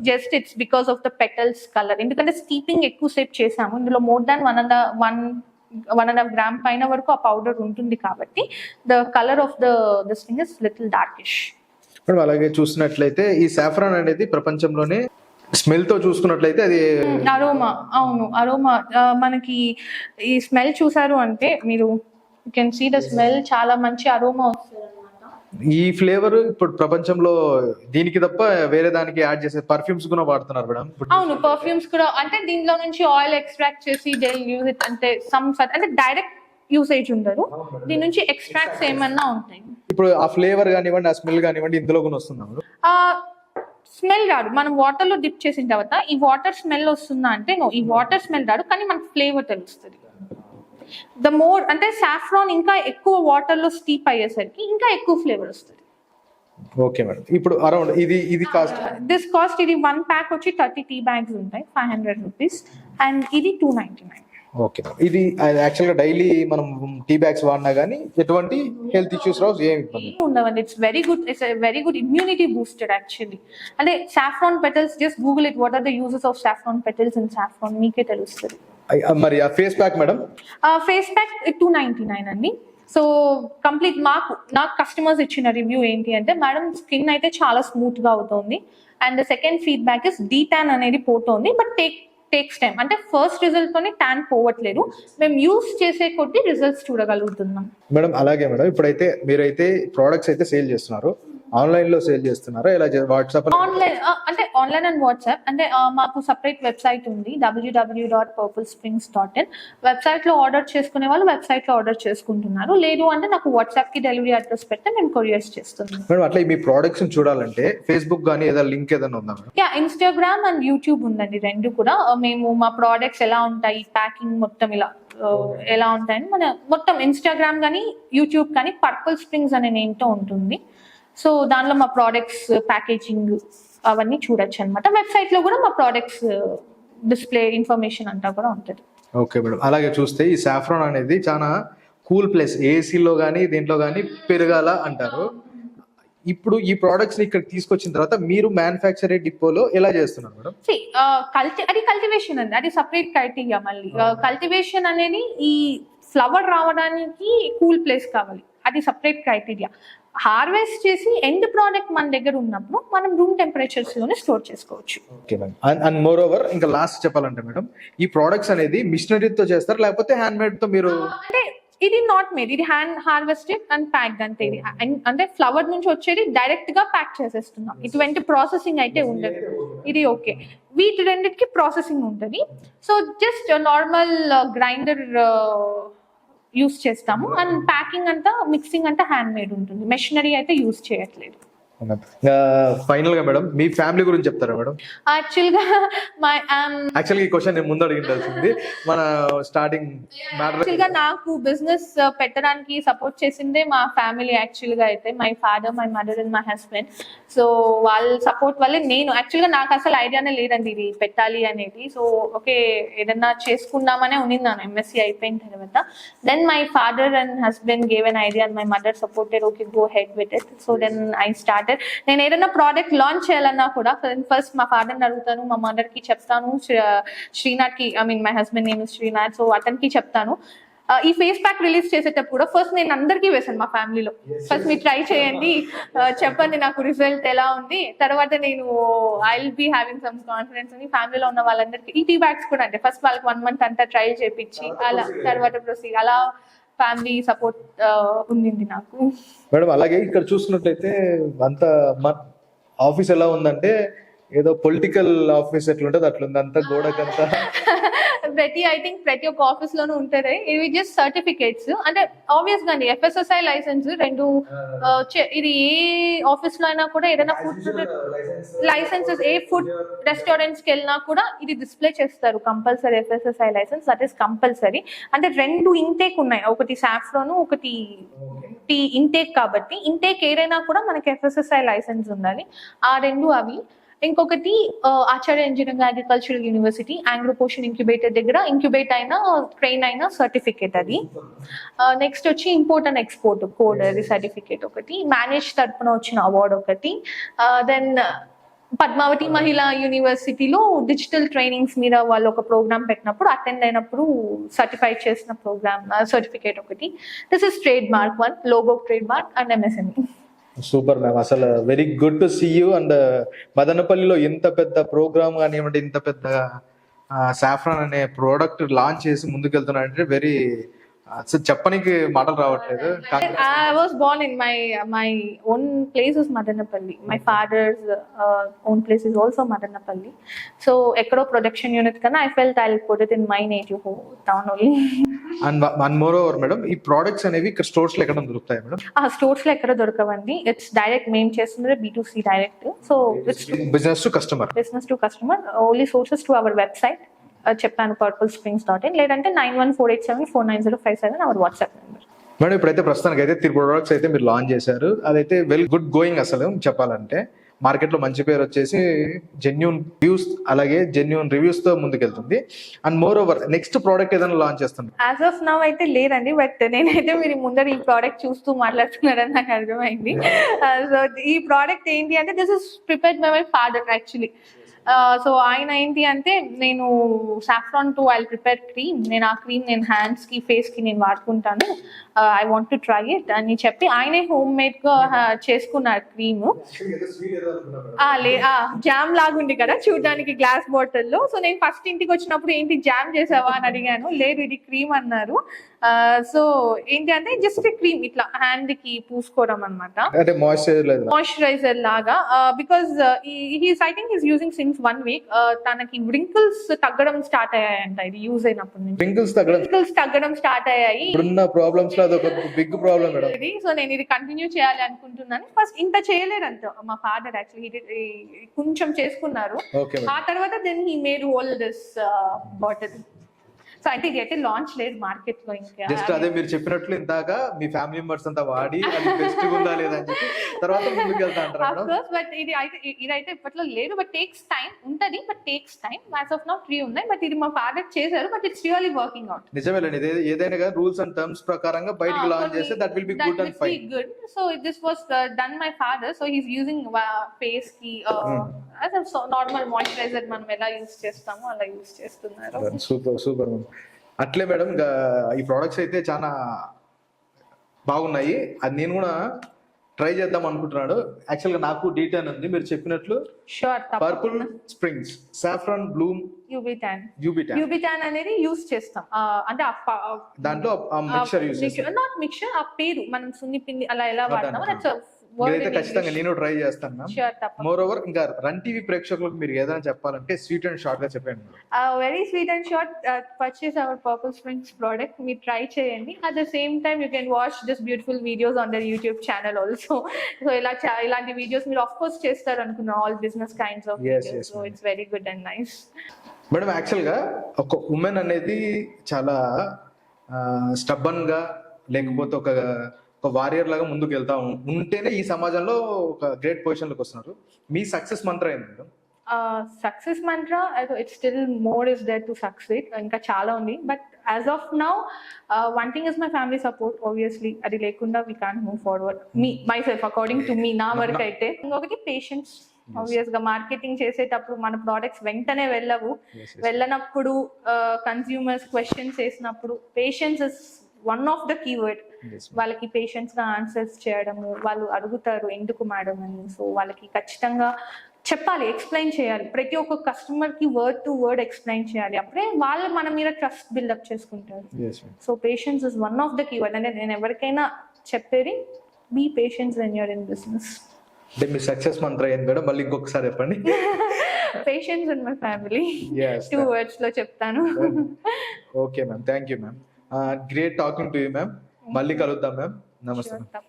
Just it's because of the petals colour. ఎందుకంటే స్టీపింగ్ ఎక్కువ సేపు చేసాము, ఇందులో మోర్ దాన్ 1.5 gram పైన వరకు ఆ పౌడర్ ఉంటుంది కాబట్టి the colour of this thing is little darkish. Madam అలాగే చూసినట్లయితే ఈ సాఫ్రాన్ అనేది ప్రపంచంలోనే స్మెల్ తో చూసుకున్నట్లయితే అది అరోమా. అవును, అరోమా. మనకి ఈ స్మెల్ చూసారు అంటే మీరు you can see the smell, చాలా మంచి అరోమా వస్తుంది అనమాట. ఈ ఫ్లేవర్ ఇప్పుడు ప్రపంచంలో దీనికి తప్ప వేరే దానికి యాడ్ చేసే పర్ఫ్యూమ్స్ కూడా వాడుతున్నారు మేడం. అవును, పర్ఫ్యూమ్స్ కూడా. అంటే దీనిలో నుంచి ఆయిల్ ఎక్స్ట్రాక్ట్ చేసి దే యూజ్ ఇట్, అంటే అంటే డైరెక్ట్ యూసేజ్ ఉండదు, దీని నుంచి ఎక్స్ట్రాక్ట్స్ ఏమన్నా ఉంటాయి. ఇప్పుడు ఆ ఫ్లేవర్ కానివ్వండి, ఆ స్మెల్ కానివ్వండి ఇందులో కూడా వస్తుంది. స్మెల్ రాదు. మనం వాటర్ లో డిప్ చేసిన తర్వాత ఈ వాటర్ స్మెల్ వస్తుందా అంటే నో, ఈ వాటర్ స్మెల్ రాదు, కానీ మనకు ఫ్లేవర్ తెలుస్తుంది. ద మోర్ అంటే సాఫ్రాన్ ఇంకా ఎక్కువ వాటర్ లో స్టీప్ అయ్యేసరికి ఇంకా ఎక్కువ ఫ్లేవర్ వస్తుంది. ఓకే మేడం, ఇప్పుడు అరౌండ్ ఇది కాస్ట్? దిస్ కాస్ట్, ఇది 1 pack వచ్చి 30 టీ బ్యాగ్స్ ఉంటాయి, 500 rupees, అండ్ ఇది 299. ఓకే, ఇది యాక్చువల్గా డైలీ మనం టీ బ్యాగ్స్ వాడినా కానీ ఎటువంటి హెల్త్ ఇష్యూస్ రావు, ఏమి ఇబ్బంది ఉండవండి. It's very good. It's very good immunity booster actually. అంటే saffron petals, just google it, what are the uses of saffron petals in saffron, మీకే తెలుస్తుంది. మరి ఆ face pack madam? Face pack 299 అండి. సో కంప్లీట్ నాకు కస్టమర్స్ ఇచ్చిన review ఏంటి అంటే, మేడం స్కిన్ అయితే చాలా స్మూత్ గా అవుతుంది, and second feedback is detan అనేది పోతుంది, బట్ టేక్స్ టైం. అంటే ఫస్ట్ రిజల్ట్ తోనే ట్యాన్ పోవట్లేదు, మేము యూస్ చేసే కొద్ది రిజల్ట్స్ చూడగలుగుతున్నాం. మేడం అలాగే మేడం, ఇప్పుడైతే మీరైతే ప్రోడక్ట్స్ అయితే సేల్ చేస్తున్నారు, ఆన్లైన్ లో సేల్ చేస్తున్నారా, ఇలా వాట్సాప్? ఆన్లైన్ అంటే ఆన్లైన్ అండ్ వాట్సాప్. అంటే మాకు సపరేట్ వెబ్సైట్ ఉంది, www.purplesprings.in. వెబ్సైట్ లో ఆర్డర్ చేసుకునే వాళ్ళు వెబ్సైట్ లో ఆర్డర్ చేసుకుంటున్నారు, లేదు అంటే నాకు వాట్సాప్ కి డెలివరీ అడ్రస్ పెడితే మేము కొరియర్స్ చేస్తున్నాం. మేడం అట్లా మీ ప్రొడక్ట్స్ చూడాలంటే ఫేస్బుక్ గానీ ఏదైనా లింక్ ఏదైనా ఉందా మేడం? ఇన్స్టాగ్రామ్ అండ్ యూట్యూబ్ ఉందండి, రెండు కూడా. మేము మా ప్రోడక్ట్స్ ఎలా ఉంటాయి, ప్యాకింగ్ మొత్తం ఇలా ఎలా ఉంటాయని మన మొత్తం ఇన్స్టాగ్రామ్ కానీ యూట్యూబ్ కానీ పర్పుల్ స్ప్రింగ్స్ అనే నేమ్ తో ఉంటుంది. సో దానిలో మా ప్రోడక్ట్స్ ప్యాకేజింగ్ అవన్నీ చూడొచ్చు అనమాట. వెబ్సైట్ లో కూడా మా ప్రోడక్ట్స్ డిస్ప్లే ఇన్ఫర్మేషన్ అంతా కూడా ఉంటుంది. ఓకే మేడం, అలాగే చూస్తే ఈ సాఫ్రాన్ అనేది చాలా కూల్ ప్లేస్, ఏసీలో కానీ దీంట్లో కానీ పెరగాల అంటారు. ఇప్పుడు ఈ ప్రోడక్ట్స్ ని ఇక్కడ తీసుకొచ్చిన తర్వాత మీరు మ్యానుఫ్యాక్చర్ డిపోలో ఎలా చేస్తున్నారు మేడం? అది కల్టివేషన్ అండి, అది సపరేట్ క్రైటీరియా. మళ్ళీ కల్టివేషన్ అనేది ఈ ఫ్లవర్ రావడానికి కూల్ ప్లేస్ కావాలి, అది సపరేట్ క్రైటీరియా. హార్వెస్ట్ చేసి ఎండ్ ప్రోడక్ట్ మన దగ్గర ఉన్నప్పుడు మనం రూమ్ టెంపరేచర్స్ లోనే స్టోర్ చేసుకోవచ్చు. Okay madam, and more over ఇంకా లాస్ట్ చెప్పాలంటే మేడం, ఈ ప్రోడక్ట్స్ అనేది మిషనరీతో చేస్తారు లేకపోతే హ్యాండ్ మేడ్ తో? మీరు అంటే ఇది నాట్ మేడ్, ఇది హ్యాండ్ హార్వెస్టెడ్ అండ్ ప్యాక్డ్. అంటే ఇది అంటే ఫ్లవర్ నుంచి వచ్చేది డైరెక్ట్ గా ప్యాక్ చేసేస్తున్నాం, ఇటువంటి ప్రాసెసింగ్ అయితే ఉండదు. ఇది ఓకే, వీటి రెండింటికి ప్రాసెసింగ్ ఉంటుంది. So just normal grinder use చేస్తాము, అండ్ ప్యాకింగ్ అంతా మిక్సింగ్ అంతా హ్యాండ్ మేడ్ ఉంటుంది, మెషినరీ అయితే యూస్ చేయట్లేదు. ఫైనల్ గా మేడం మీ ఫ్యామిలీ గురించి చెప్తారా మేడం? యాక్చువల్గా మై యాక్చువల్గా ఈ క్వశ్చన్ నేను ముందు అడిగిండాల్సింది మన స్టార్టింగ్ మ్యాటర్. యాక్చువల్గా నాకు బిజినెస్ పెట్టడానికి సపోర్ట్ చేసిందే మా ఫ్యామిలీ. యాక్చువల్గా అయితే my father, my mother and my husband. So వాళ్ళ సపోర్ట్ వల్లే నేను యాక్చువల్గా నాకు అసలు ఐడియానే లేదండి ఇది పెట్టాలి అనేది. సో ఓకే ఏదన్నా చేసుకుందామనే ఉన్నిన్నాను ఎంఎస్సీ అయిపోయిన తర్వాత. Then my father and husband gave an idea and my mother supported, okay go ahead with it. So then I started. నేను ఏదైనా ప్రోడక్ట్ లాంచ్ చేయాలన్నా కూడా ఫస్ట్ మా ఫాదర్ని అడుగుతాను, మా మదర్కి చెప్తాను, శ్రీనాథ్కి, I mean my husband name Srinath, so అతనికి చెప్తాను. ఈ ఫేస్ ప్యాక్ రిలీజ్ చేసేటప్పుడు కూడా ఫస్ట్ నేను అందరికీ వేసాను మా ఫ్యామిలీలో. ఫస్ట్ మీరు ట్రై చేయండి, చెప్పండి నాకు రిజల్ట్ ఎలా ఉంది, తర్వాత నేను I will be having some confidence అని ఫ్యామిలీలో ఉన్న వాళ్ళందరికీ. ఈ టీ బ్యాగ్స్ కూడా అంటే ఫస్ట్ వాళ్ళకి 1 month అంతా ట్రై చేయించి అలా తర్వాత ప్రొసీడ్ అలా ఫ్యామిలీ సపోర్ట్ ఉండింది నాకు. మేడం అలాగే ఇక్కడ చూసుకున్నట్లయితే అంత ఆఫీస్ ఎలా ఉందంటే ఏదో పొలిటికల్ ఆఫీస్ ఎట్లుంటది అట్లుంది, అంత గోడకంతా ప్రతి ఒక్క ఆఫీస్ లోనూ ఉంటది. ఇవి జస్ట్ సర్టిఫికేట్స్ అంటే ఆబ్వియస్ గా FSSAI లైసెన్స్ రెండు. ఇది ఏ ఆఫీస్ లో అయినా కూడా ఏదైనా ఫుడ్ లైసెన్సెస్, ఏ ఫుడ్ రెస్టారెంట్స్ కి వెళ్ళినా కూడా ఇది డిస్ప్లే చేస్తారు compulsory. FSSAI license that is compulsory. అంటే 2 ఇంటేక్ ఉన్నాయి, ఒకటి సాఫ్రాన్, ఒకటి టీ ఇంటేక్. కాబట్టి ఇంటేక్ ఏదైనా కూడా మనకి FSSAI లైసెన్స్ ఉండాలి. ఆ 2 అవి. ఇంకొకటి ఆచార్య ఇంజనీరింగ్ అగ్రికల్చరల్ యూనివర్సిటీ ఆంగ్లో పోషన్ ఇంక్యుబేటర్ దగ్గర ఇంక్యుబేట్ అయిన ట్రైన్ అయిన సర్టిఫికేట్ అది. నెక్స్ట్ వచ్చి ఇంపోర్ట్ అండ్ ఎక్స్పోర్ట్ కోడ్ అది సర్టిఫికేట్ ఒకటి. మేనేజ్ తరపున వచ్చిన అవార్డ్ ఒకటి. దెన్ పద్మావతి మహిళా యూనివర్సిటీలో డిజిటల్ ట్రైనింగ్స్ మీద వాళ్ళు ఒక ప్రోగ్రామ్ పెట్టినప్పుడు అటెండ్ అయినప్పుడు సర్టిఫై చేసిన ప్రోగ్రామ్ సర్టిఫికేట్ ఒకటి. This is trademark 1, logo trademark and MSME. Super ma'am, అసలు very good to see you. And మదనపల్లిలో ఇంత పెద్ద ప్రోగ్రామ్ కానివ్వండి, ఇంత పెద్ద సాఫ్రాన్ అనే ప్రోడక్ట్ లాంచ్ చేసి ముందుకెళ్తున్నారంటే వెరీ అసలు చెప్పడానికి మాటలు రావట్లేదు. I was born in my own place is Madanapalli. My father's own place is also Madanapalli. So ekkado production unit kana I felt I'll put it in my native town only. And moreover madam ఈ products అనేవి ఇక్కడ stores లో ఎక్కడ దొరుకుతాయి madam? Stores లో ఎక్కడ దొరకవండి. It's direct మేము చేస్తున్నది B2C direct. So it's business to customer. Only sources to our website. చెప్పాను purplesprings.in, లేదంటే 9148749057 అవర్ వాట్సాప్ నెంబర్. మేడం ఇప్పుడైతే ప్రస్తుతానికి అయితే 3 ప్రొడక్ట్స్ అయితే మీరు లాంచ్ చేశారు. అదైతే వెల్ గుడ్ గోయింగ్. అసలు చెప్పాలంటే మార్కెట్ లో మంచి పేరు వచ్చేసి జెన్యూన్ వ్యూస్ అలాగే జెన్యూన్ రివ్యూస్ తో ముందుకెళ్తుంది. And more over next product ఏదైనా లాంచ్ చేస్తాను యాజ్ ఆఫ్ నౌ అయితే లేదండి. బట్ నేనైతే మీరు ముందర ఈ ప్రోడక్ట్ చూస్తూ మాట్లాడుతున్నారని నాకు అర్థమైంది. సో ఈ ప్రోడక్ట్ ఏంటి అంటే this is prepared by my father actually. So ఆయన ఏంటి అంటే నేను saffron to I prepare cream, నేను ఆ క్రీమ్ నేను హ్యాండ్స్ కి ఫేస్ కి నేను వాడుకుంటాను, I want to try it అని చెప్పి ఆయనే హోమ్ మేడ్ గా చేసుకున్నారు క్రీమ్. జామ్ లాగుంది కదా చూడడానికి గ్లాస్ బాటిల్లో. సో నేను ఫస్ట్ ఇంటికి వచ్చినప్పుడు ఏంటి జామ్ చేసావా అని అడిగాను. లేదు ఇది క్రీమ్ అన్నారు. సో ఏంటి అంటే జస్ట్ క్రీమ్ ఇట్లా హ్యాండ్ కి పూసుకోవడం అనమాట, మాయిశ్చరైజర్ లాగా. Because I think is using since 1 week. తనకి wrinkles తగ్గడం స్టార్ట్ అయ్యాయంట ఇది యూజ్ అయినప్పటి నుంచి. wrinkles తగ్గడం స్టార్ట్ అయ్యాయి. సో నేను ఇది కంటిన్యూ చేయాలి అనుకుంటున్నాను. ఫస్ట్ ఇంత చేయలేదంట మా ఫాదర్ యాక్చువల్లీ, కొంచెం చేసుకున్నారు. ఆ తర్వాత then he made whole this bottle. So అయితే ఇది అయితే లాంచ్ లేదు మార్కెట్ లో ఇంకా. జస్ట్ అదే మీరు చెప్పినట్లు ఇందాక మీ ఫ్యామిలీ మెంబర్స్ అంతా వాడి అది బెస్ట్ ఉందా లేదా అని చెప్పి తర్వాత ముందుకు వెళ్తా అంటారు. బట్ ఇదైతే ఇప్పట్లో లేదు. బట్ టేక్స్ టైం ఉంటది. But takes time. As of now 3 ఉన్నాయి. బట్ ఇది మా ఫాదర్ చేశారు. But it's really working out. నిజమేలండి, ఏదైనా రూల్స్ అండ్ టర్మ్స్ ప్రకారంగా బయటికి లాంచ్ చేస్తే that will be good and fine. Good. So this was done my father. So he is using face కి యాజ్ అ నార్మల్ మాయిశ్చరైజర్ మనం ఎలా use చేస్తామో అలా యూజ్ చేస్తున్నారు. సూపర్. అట్లే మేడం ఈ ప్రోడక్ట్స్ అయితే చాలా బాగున్నాయి. అది నేను కూడా ట్రై చేద్దాం అనుకుంటున్నాడు. యాక్చువల్ గా నాకు డీటెయిల్ ఉంది మీరు చెప్పినట్లు. పర్పుల్ స్ప్రింగ్స్, సాఫ్రాన్ బ్లూమ్, యూబిటాన్ అనేది యూజ్ చేస్తాం. అంటే దాంట్లో మిక్చర్ యూజ్ చేస్తాం. నాట్ మిక్చర్, ఆ పేరు మనం సున్ని పిండి అలా ఎలా వాడతామో మీరైతే ఖచ్చితంగా నేను ట్రై చేస్తాను మ్యామ్. షూర్ తప్ప మోర్ ఓవర్ ఇంకా రన్ టీవీ ప్రేక్షకులకు మీరు ఏదైనా చెప్పాలంటే స్వీట్ అండ్ షార్ట్ గా చెప్పండి madam. Very sweet and short purchase our purple springs product మీరు ట్రై చేయండి. At the same time you can watch this beautiful videos on their YouTube channel also. So ఇలాంటి videos మీరు of course చేస్తారు అనుకున్నా, all business kinds of Yes, videos. yes, so ma'am. It's very good and nice. Madam యాక్చువల్గా ఒక women అనేది చాలా stubborn గా లేకపోతే ఒక వారియర్ లాగా ముందుకు వెళ్తా ఉంటేనే ఈ సమాజంలో ఒక గ్రేట్ పొజిషన్లోకి వస్తున్నారు. మీ సక్సెస్ మంత్ర ఏంది madam? Success mantra it's still more is there to succeed. ఇంకా చాలా ఉంది, but as of now one thing is my family support. Obviously అది లేకుండా we can't move forward. Me myself according to me, నా వరకు అయితే. ఇంకొకటి పేషెన్స్. ఆబ్వియస్ గా మార్కెటింగ్ చేసేటప్పుడు మన ప్రోడక్ట్స్ వెంటనే వెళ్ళవు. వెళ్ళనప్పుడు కన్స్యూమర్స్ క్వశ్చన్స్ వేసినప్పుడు patience is one of the keyword. వాళ్ళకి పేషెన్స్ గా ఆన్సర్స్ చేయడము, వాళ్ళు అడుగుతారు ఎందుకు మేడం అని. సో వాళ్ళకి ఖచ్చితంగా చెప్పాలి, ఎక్స్ప్లెయిన్ చేయాలి. ప్రతి ఒక్క కస్టమర్ కి వర్డ్ టు వర్డ్ ఎక్స్ప్లెయిన్ చేయాలి. అప్పుడే వాళ్ళు మన మీద ట్రస్ట్ బిల్డప్ చేసుకుంటారు. So patience is one of the keyword. అంటే నేను ఎవరికైనా చెప్పేది, be patience when you're in business. అంటే మీ సక్సెస్ మంత్ర ఏంది మేడం? మళ్ళీ ఇంకొకసారి చెప్పండి. Patience in my family. Yes, 2 words లో చెప్తాను. Okay ma'am, thank you ma'am. Great talking to you ma'am. మళ్ళీ కలుద్దాం మ్యామ్. నమస్తే. Sure,